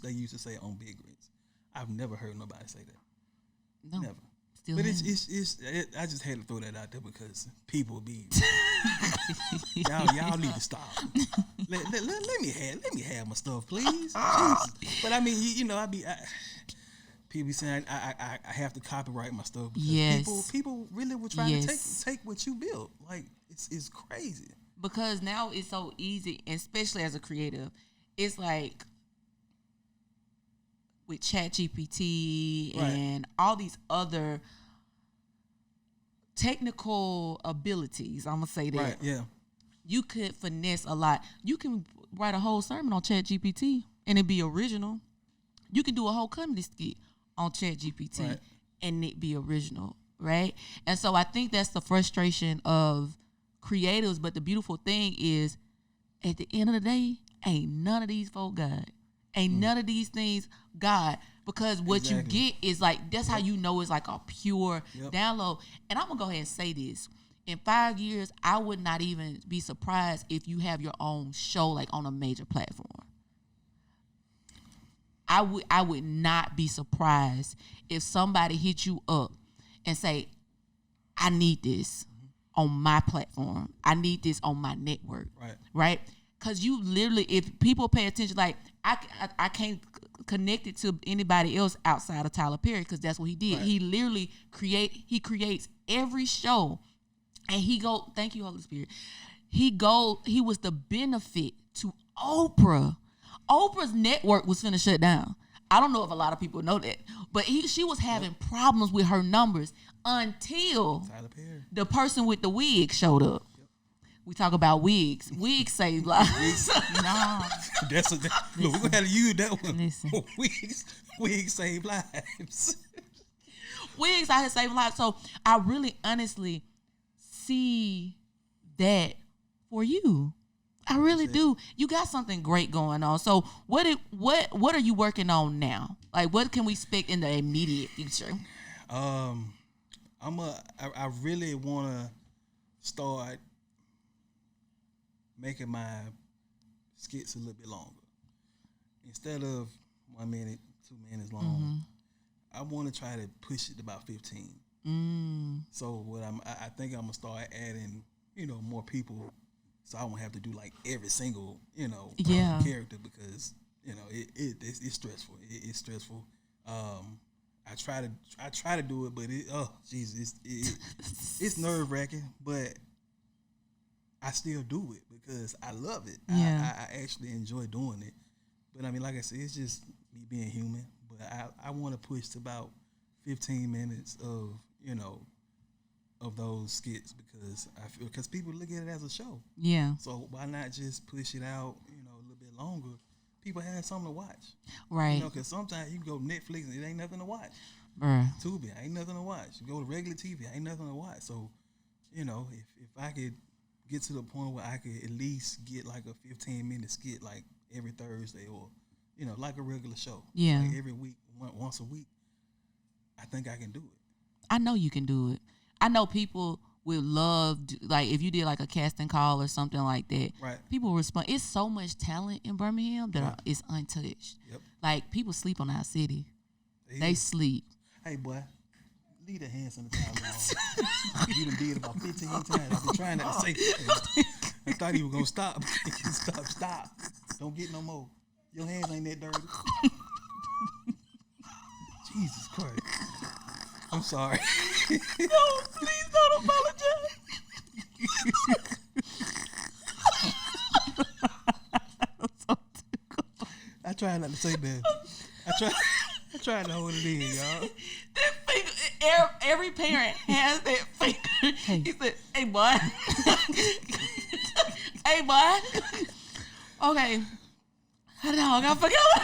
they used to say on Big Grits. I've never heard nobody say that. No, never. Still but I just had to throw that out there because people be y'all need to stop. Let me have my stuff, please. Jesus. But I mean, people be saying I have to copyright my stuff because people really were trying to take what you built. Like, it's crazy. Because now it's so easy, especially as a creative. It's like with ChatGPT and all these other technical abilities, I'm going to say that. Right, yeah. You could finesse a lot. You can write a whole sermon on ChatGPT and it be original. You can do a whole comedy skit on ChatGPT and it be original, right? And so I think that's the frustration of creatives, but the beautiful thing is, at the end of the day, ain't none of these folk God. Ain't none of these things God. Because what you get is like, that's how you know it's like a pure download. And I'm going to go ahead and say this. In 5 years, I would not even be surprised if you have your own show like on a major platform. I would not be surprised if somebody hit you up and say, I need this on my platform. I need this on my network. Right? Because you literally, if people pay attention, like I can't connect it to anybody else outside of Tyler Perry because that's what he did. Right. He literally creates every show, and thank you, Holy Spirit. He was the benefit to Oprah. Oprah's network was finna shut down. I don't know if a lot of people know that, but she was having problems with her numbers until the person with the wig showed up. We talk about wigs. Wigs save lives. Nah. Look, we're going to have to use that one. Listen. Wigs save lives. Wigs out here saving lives. So I really honestly see that for you. I really do. You got something great going on. So what are you working on now? Like, what can we expect in the immediate future? I really want to start making my skits a little bit longer. Instead of 1 minute, 2 minutes long, I want to try to push it to about 15. So I think I'm gonna start adding, more people, so I won't have to do like every single, character because it's stressful. It's stressful. I try to do it, but it's nerve wracking, but I still do it because I love it. Yeah. I actually enjoy doing it. But I mean, like I said, it's just me being human. But I want to push to about 15 minutes of, of those skits because people look at it as a show. Yeah. So why not just push it out, a little bit longer? People have something to watch. Right. Because sometimes you go Netflix and it ain't nothing to watch. Tubi ain't nothing to watch. You go to regular TV, ain't nothing to watch. So, if I could get to the point where I could at least get like a 15-minute skit like every Thursday or, like a regular show. Yeah. Like every week, once a week, I think I can do it. I know you can do it. I know people would love, like if you did like a casting call or something like that, right? People respond. It's so much talent in Birmingham that it's untouched. Yep. Like people sleep on our city. They sleep. Hey boy, leave the hands on the towel. You done did about 15 times. I've been trying not to say that. I thought he was gonna stop. Stop. Don't get no more. Your hands ain't that dirty. Jesus Christ. I'm sorry. No, please don't apologize. I try not to say that. I try to hold it in, y'all. That finger, every parent has that finger. He said, "Hey, boy." Hey, boy. Okay. I forgot what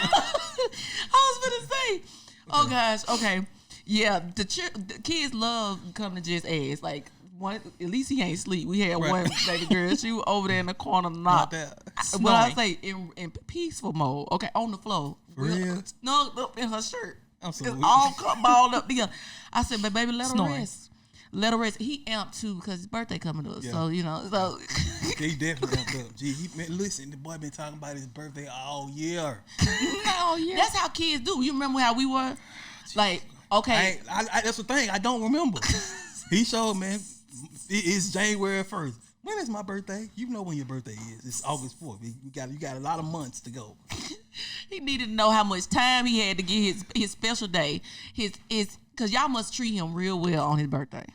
I was gonna say. Okay. Oh gosh. Okay. Yeah, the kids love coming to Jess Ask. Like one, at least he ain't sleep. We had one baby girl. She was over there in the corner, not what I say in peaceful mode. Okay, on the floor. For real? No, in her shirt. It's all balled up together. I said, but baby, let her rest. Let her rest. He amped too because his birthday coming up. Yeah. So so he definitely amped up. Gee, listen, the boy been talking about his birthday all year. All year. That's how kids do. You remember how we were? Like, okay. That's the thing. I don't remember. He showed, man. It's January 1st. When is my birthday? You know when your birthday is. It's August 4th. You got a lot of months to go. He needed to know how much time he had to get his special day. Because y'all must treat him real well on his birthday.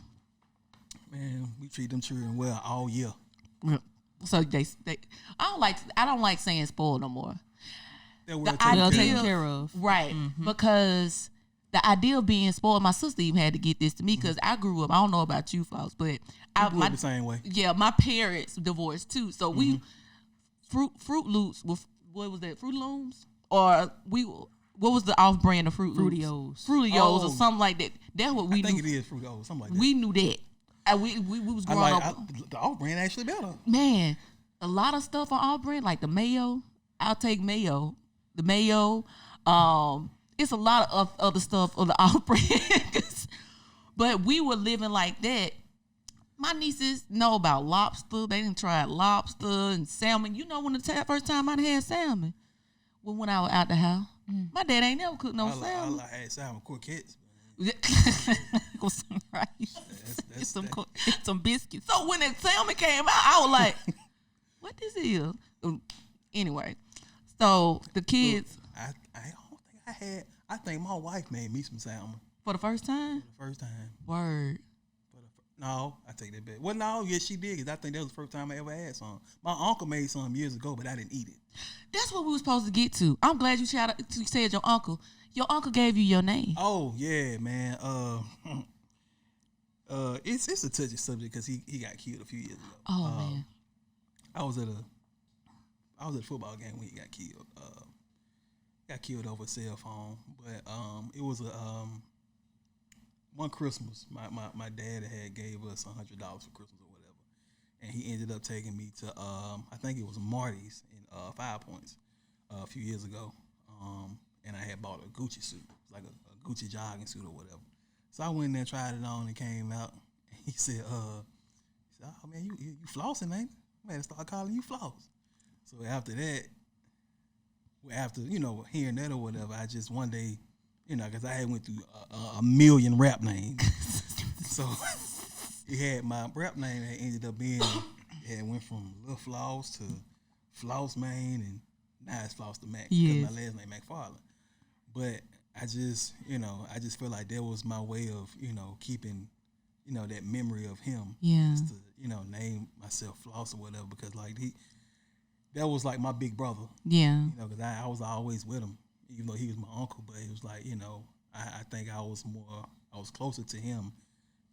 Man, we treat them children well all year. So they I don't like saying spoiled no more. They're well taken care of. Right. Mm-hmm. Because the idea of being spoiled, my sister even had to get this to me because I grew up, I don't know about you folks, but I grew up the same way. Yeah, my parents divorced too. So we Fruit Loops with what was that? Fruit Looms? Or what was the off brand of Fruit Loops? Fruity-O's or something like that. That's what we knew. I think it is Fruity-O's, something like that. We knew that. We was growing up. The off brand actually better. Man, a lot of stuff on off brand, like the mayo. I'll take mayo. The mayo. It's a lot of other stuff on the off brand. But we were living like that. My nieces know about lobster. They didn't try lobster and salmon. You know when the first time I had salmon? When I was out the house. My dad ain't never cooked no salmon. I had salmon croquettes. With some rice. Some biscuits. So when that salmon came out, I was like, what this is? Anyway, so the kids. I don't think I had. I think my wife made me some salmon For the first time? for the first time. Word. No, I take that back. Well, no, yes, she did. 'Cause I think that was the first time I ever had some. My uncle made some years ago, but I didn't eat it. That's what we were supposed to get to. I'm glad you said your uncle. Your uncle gave you your name. Oh yeah, man. It's a touchy subject because he got killed a few years ago. Oh man. I was at a football game when he got killed. Got killed over a cell phone, but it was a one Christmas. My dad had gave us $100 for Christmas or whatever, and he ended up taking me to I think it was Marty's in 5 Points a few years ago, and I had bought a Gucci suit, like a Gucci jogging suit or whatever. So I went in there, tried it on, and came out. And he said, "Oh man, you flossing, ain't it? Man, start calling you Floss." So after that, after hearing that or whatever, I just one day, because I had went through a million rap names, so he had my rap name that ended up being it went from Lil Floss to Floss Main, and now it's Floss The Mack because my last name McFarland. But I just feel like that was my way of keeping that memory of him. Yeah. Just to name myself Floss or whatever, because like that was like my big brother. Yeah. Because I was always with him, even though he was my uncle. But it was like I think I was closer to him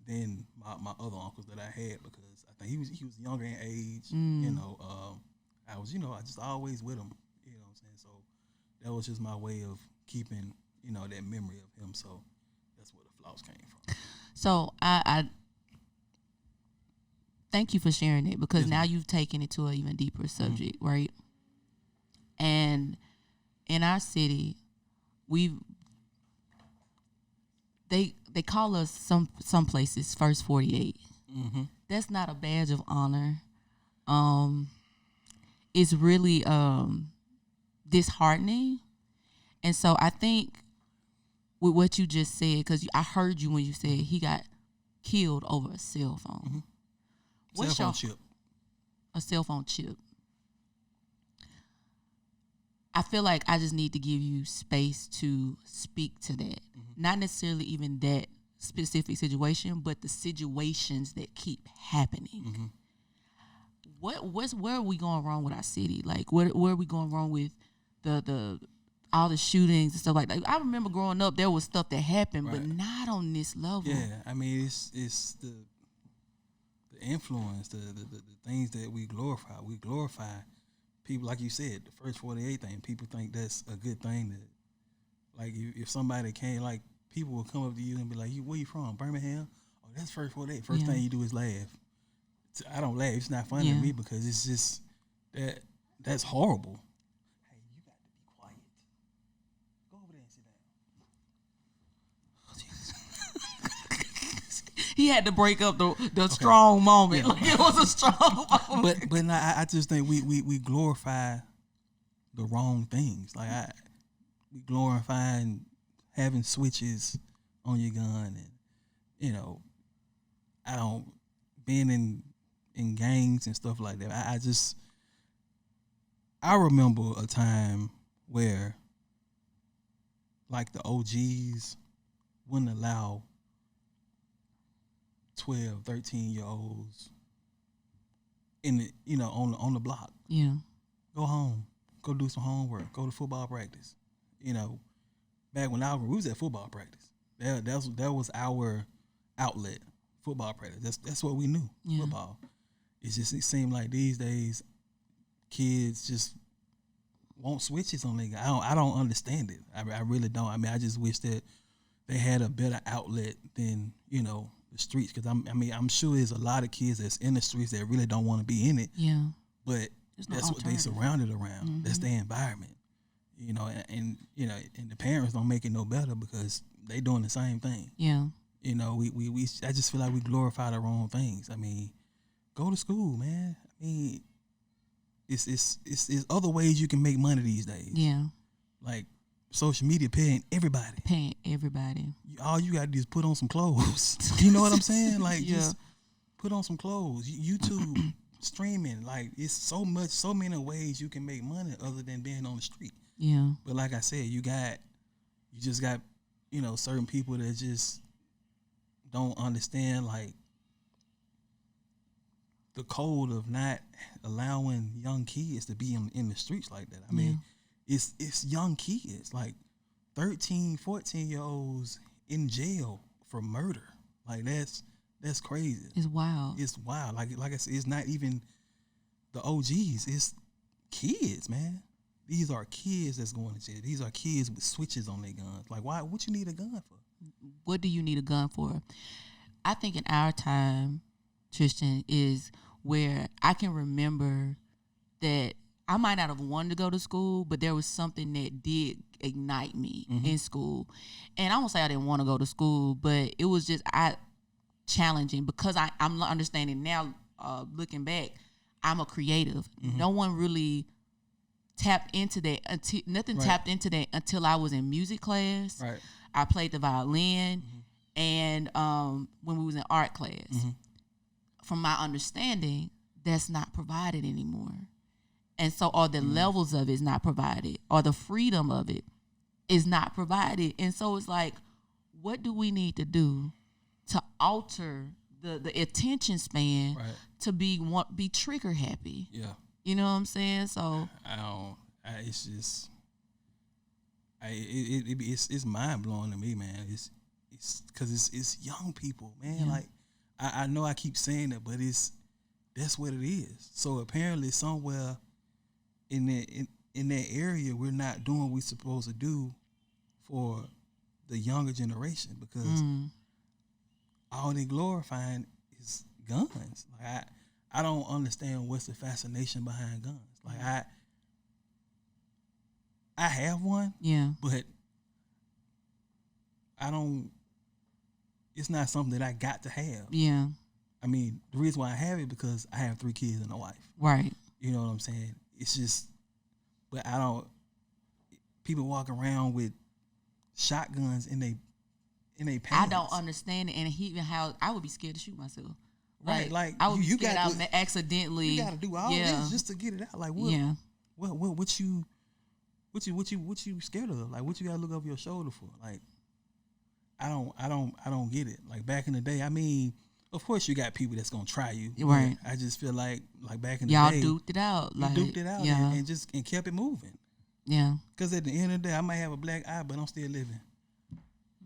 than my other uncles that I had, because I think he was younger in age. I was I just always with him. You know what I'm saying? So that was just my way of keeping that memory of him. So that's where the Floss came from. So I thank you for sharing it, because now you've taken it to an even deeper subject, right? And in our city, they call us some places First 48. Mm-hmm. That's not a badge of honor. It's really disheartening. And so I think with what you just said, because I heard you when you said he got killed over a cell phone. Mm-hmm. What's cell phone chip. A cell phone chip. I feel like I just need to give you space to speak to that. Mm-hmm. Not necessarily even that specific situation, but the situations that keep happening. Mm-hmm. Where are we going wrong with our city? Like where are we going wrong with the all the shootings and stuff like that? I remember growing up, there was stuff that happened, right, but not on this level. Yeah, I mean it's the influence, the things that we glorify. We glorify people, like you said, the First 48 thing. People think that's a good thing. That, like, if somebody came, like, people will come up to you and be like, "Where you from? Birmingham? Oh, that's First 48." First thing you do is laugh. I don't laugh. It's not funny to me, because it's just that's horrible. Hey, you got to be quiet. Go over there and sit down. He had to break up the strong moment. Like, it was a strong moment. But no, I just think we glorify the wrong things. Like we glorify having switches on your gun, and I don't being in gangs and stuff like that. I remember a time where, like, the OGs wouldn't allow 12, 13-year-olds in the on the block. Yeah. Go home. Go do some homework. Go to football practice. Back when we was at football practice. That was our outlet. Football practice. That's what we knew. Yeah. Football. It seemed like these days kids just want switches on their guy. I don't understand it. I really don't. I mean, I just wish that they had a better outlet than the streets, because I'm sure there's a lot of kids that's in the streets that really don't want to be in it. Yeah. But that's what they surrounded around. Mm-hmm. That's their environment. And the parents don't make it no better because they doing the same thing. Yeah. I just feel like we glorify the wrong things. I mean, go to school, man. I mean, it's other ways you can make money these days. Yeah. Like social media paying everybody. All you got to do is put on some clothes. You know what I'm saying? Like, just put on some clothes. YouTube streaming. Like, it's so many ways you can make money other than being on the street. Yeah. But like I said, you just got, certain people that just don't understand, like, the code of not allowing young kids to be in the streets like that. I mean, it's young kids, like 13, 14-year-olds in jail for murder. Like, that's crazy. It's wild. It's wild. Like I said, it's not even the OGs. It's kids, man. These are kids that's going to jail. These are kids with switches on their guns. Like, why? What you need a gun for? What do you need a gun for? I think in our time, Tristian, is where I can remember that I might not have wanted to go to school, but there was something that did ignite me in school. And I won't say I didn't want to go to school, but it was just challenging because I'm understanding now, looking back, I'm a creative. No one really tapped into that tapped into that until I was in music class. Right. I played the violin and when we was in art class. From my understanding, that's not provided anymore. And so, or the levels of it is not provided, or the freedom of it is not provided. And so it's like, what do we need to do to alter the attention span to be trigger happy? Yeah. You know what I'm saying? So it's just, it's mind blowing to me, man. It's because it's young people, man. Yeah. Like, I know I keep saying that, but that's what it is. So apparently somewhere in that area, we're not doing what we're supposed to do for the younger generation, because all they glorifying is guns. Like, I don't understand what's the fascination behind guns. Like, I have one, but I don't. It's not something that I got to have. Yeah. I mean, the reason why I have it because I have 3 kids and a wife. Right. You know what I'm saying? It's just, but I don't. People walk around with shotguns in they pants. I don't understand it, and even how I would be scared to shoot myself. Right. Like I would be scared I would accidentally. You got to do all this just to get it out. Like, what? Yeah. What you scared of? Like, what you got to look over your shoulder for? Like, I don't get it. Like, back in the day, I mean, of course you got people that's gonna try you. Right. I just feel like back in the day, y'all duked it out. Like, duked it out and kept it moving. Yeah. Because at the end of the day, I might have a black eye, but I'm still living.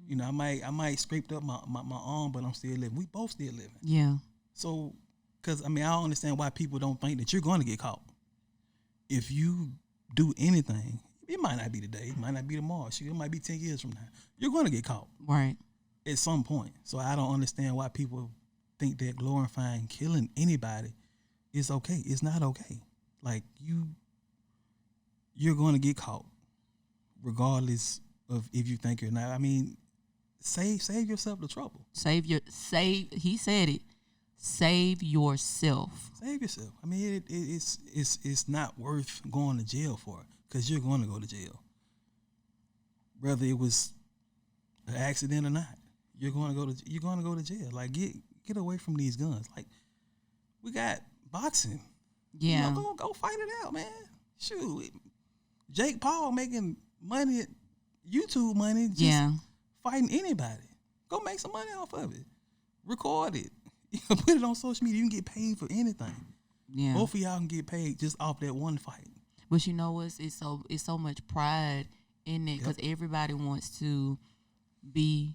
You know, I might scraped up my arm, but I'm still living. We both still living. Yeah. So, because I mean, I don't understand why people don't think that you're going to get caught. If you do anything, it might not be today, it might not be tomorrow. It might be 10 years from now. You're going to get caught. Right. At some point. So I don't understand why people think that glorifying killing anybody is okay. It's not okay. Like, you're going to get caught regardless of if you think you're not. I mean, save yourself the trouble. He said it. Save yourself. Save yourself. I mean, it's not worth going to jail for it, because you're going to go to jail. Whether it was an accident or not, you're going to go to jail. Like, get away from these guns. Like, we got boxing. Yeah. You know, go fight it out, man. Shoot. Jake Paul making money, YouTube money, just fighting anybody. Go make some money off of it. Record it. Put it on social media. You can get paid for anything. Yeah. Both of y'all can get paid just off that one fight. But you know what? It's so much pride in it, because everybody wants to be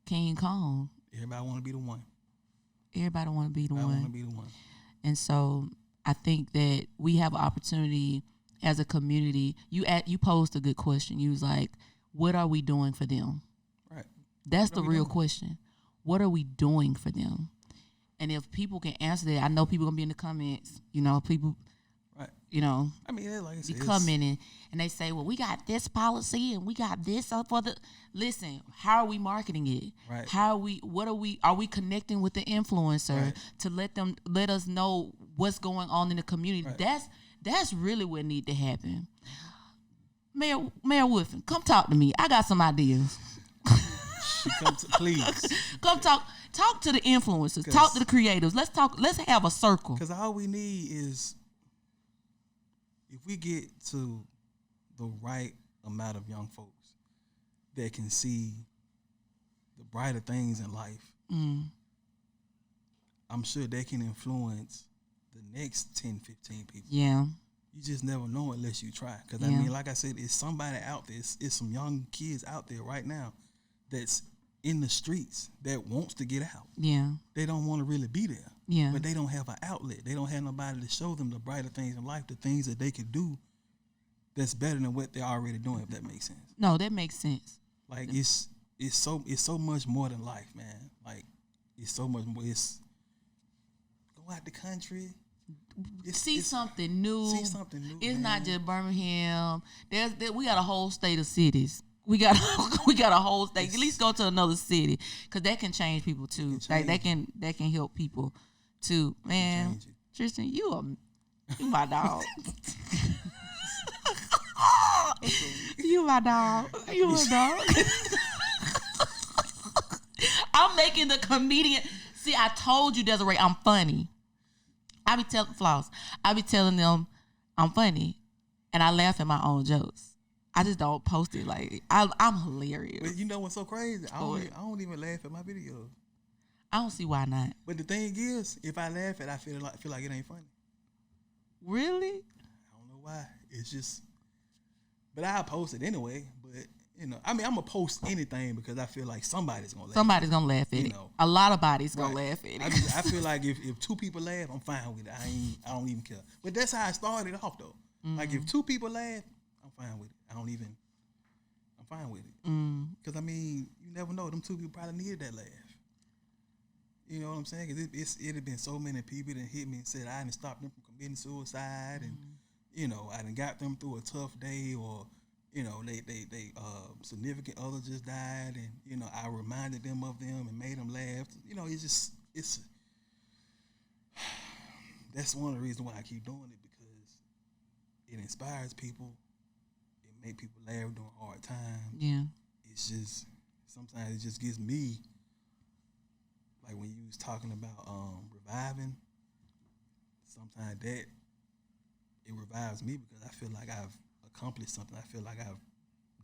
King Kong. Everybody want to be the one. Everybody want to be the one. And so I think that we have an opportunity as a community. You posed a good question. You was like, what are we doing for them? Right. That's the real question. What are we doing for them? And if people can answer that, I know people going to be in the comments, people, right. I mean, like I said, commenting, and they say, well, we got this policy and we got this up for the, listen, how are we marketing it? Right. Are we connecting with the influencer to let us know what's going on in the community? Right. That's really what need to happen. Mayor Woodfin, come talk to me. I got some ideas. Please. Come talk to the influencers. Talk to the creatives. Let's have a circle. Because all we need is, if we get to the right amount of young folks that can see the brighter things in life, I'm sure they can influence the next 10, 15 people. Yeah. You just never know unless you try. Because, I mean, like I said, it's somebody out there. It's some young kids out there right now that's in the streets that wants to get out. Yeah. They don't want to really be there. Yeah. But they don't have an outlet. They don't have nobody to show them the brighter things in life, the things that they could do that's better than what they're already doing, if that makes sense. No, that makes sense. Like, it's so much more than life, man. Like, it's so much more. It's go out the country. See something new. See something new. It's man. not just Birmingham. We got a whole state of cities. We got a whole state. At least go to another city, because that can change people too. Like that can help people too. Man, Tristian, you my dog. You my dog. You my dog. I'm making the comedian. See, I told you, Desiree, I'm funny. I be telling them I'm funny, and I laugh at my own jokes. I just don't post it. Like, I'm hilarious. But you know what's so crazy? I don't even laugh at my videos. I don't see why not. But the thing is, if I laugh at it, I feel like it ain't funny. Really? I don't know why. It's just, but I post it anyway. But you know, I mean, I'm gonna post anything because I feel like somebody's gonna laugh. Somebody's gonna laugh at it. A lot of bodies gonna laugh at it. I feel like if two people laugh, I'm fine with it. I don't even care. But that's how I started off though. Mm-hmm. Like if two people laugh, I'm fine with it. I'm fine with it. Because I mean, you never know. Them two people probably needed that laugh. You know what I'm saying? Because it had been so many people that hit me and said I didn't stop them from committing suicide, and you know, I done got them through a tough day, or you know, they significant other just died, and you know, I reminded them of them and made them laugh. You know, it's that's one of the reasons why I keep doing it, because it inspires people. Make people laugh during hard times. Yeah. It's just, sometimes it just gives me, like when you was talking about reviving, sometimes that, it revives me because I feel like I've accomplished something. I feel like I've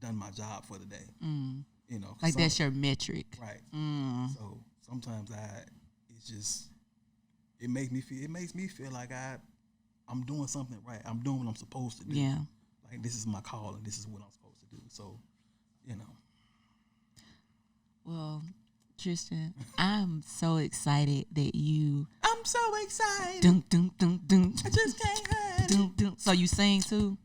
done my job for the day. You know. Like that's your metric. Right. So sometimes it makes me feel like I'm doing something right. I'm doing what I'm supposed to do. Yeah. Like, this is my call, and this is what I'm supposed to do. So, you know. Well, Tristian, I'm so excited that you. I'm so excited. Dun, dun, dun, dun. I just can't hide dun, dun. So you sing too?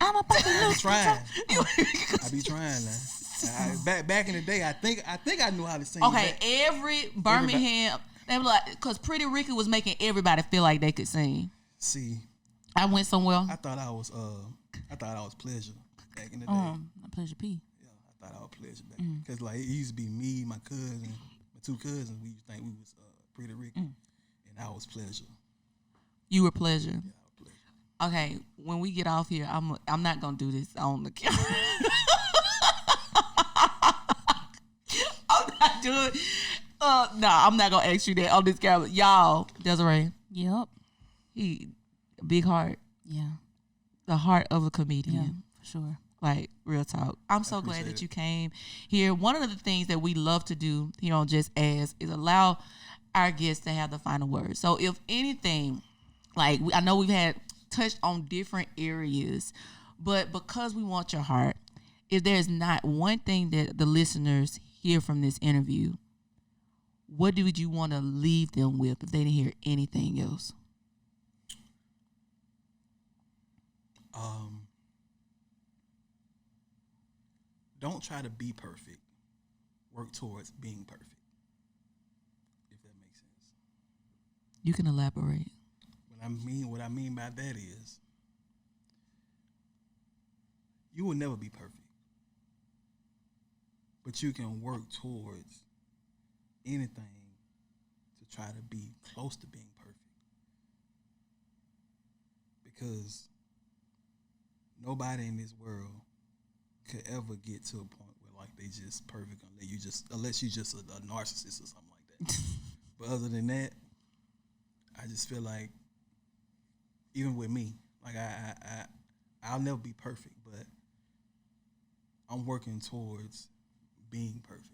I'm about to I be trying. I be trying now. Back in the day, I think I knew how to sing. Okay, every Birmingham, they were like, because Pretty Ricky was making everybody feel like they could sing. See, I went somewhere. I thought I was Pleasure back in the day. Pleasure P. Yeah, I thought I was Pleasure back because like it used to be me, my cousin, my two cousins. We used to think we was Pretty Ricky, and I was Pleasure. You were Pleasure. Yeah, I was Pleasure. Okay, when we get off here, I'm not gonna do this on the camera. I'm not doing. No, I'm not gonna ask you that on this camera, y'all. Desiree. Yep. He big heart. Yeah. The heart of a comedian. Yeah, for sure. Like, real talk. I'm so glad that you came here. One of the things that we love to do here on Jess Ask is allow our guests to have the final word. So if anything, like, I know we've had touched on different areas, but because we want your heart, if there's not one thing that the listeners hear from this interview, what would you want to leave them with if they didn't hear anything else? Don't try to be perfect. Work towards being perfect. If that makes sense. You can elaborate. What I mean by that is, you will never be perfect, but you can work towards anything to try to be close to being perfect. Because nobody in this world could ever get to a point where like they just perfect unless you just a narcissist or something like that. But other than that, I just feel like even with me, like I'll never be perfect, but I'm working towards being perfect.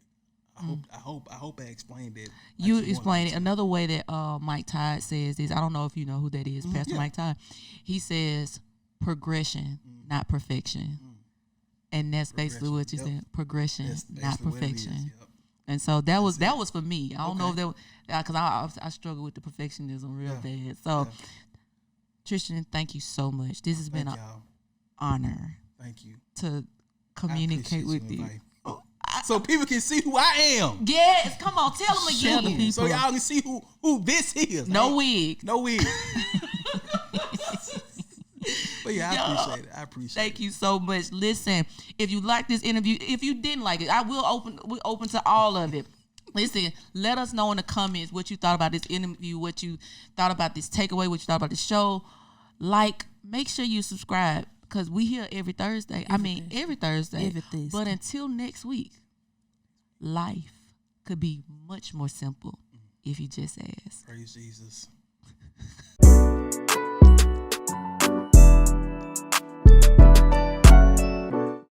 I hope I explained it. You explained it. Another way that Mike Todd says is, I don't know if you know who that is, Pastor Mike Todd. He says progression, not perfection. And that's basically what you said. Progression, not perfection. And so that was for me. I don't know if that was, because I struggle with the perfectionism real bad. So Tristian, thank you so much. This has been an honor. Thank you. To communicate with you. So people can see who I am. Yes, come on, tell them again. So y'all can see who this is. No wig. No wig. But yeah, I appreciate it. Thank you so much. Listen, if you like this interview, if you didn't like it, we're open to all of it. Listen, let us know in the comments what you thought about this interview, what you thought about this takeaway, what you thought about the show. Make sure you subscribe, because we here every Thursday. Every Thursday. But until next week, life could be much more simple if you just ask. Praise Jesus.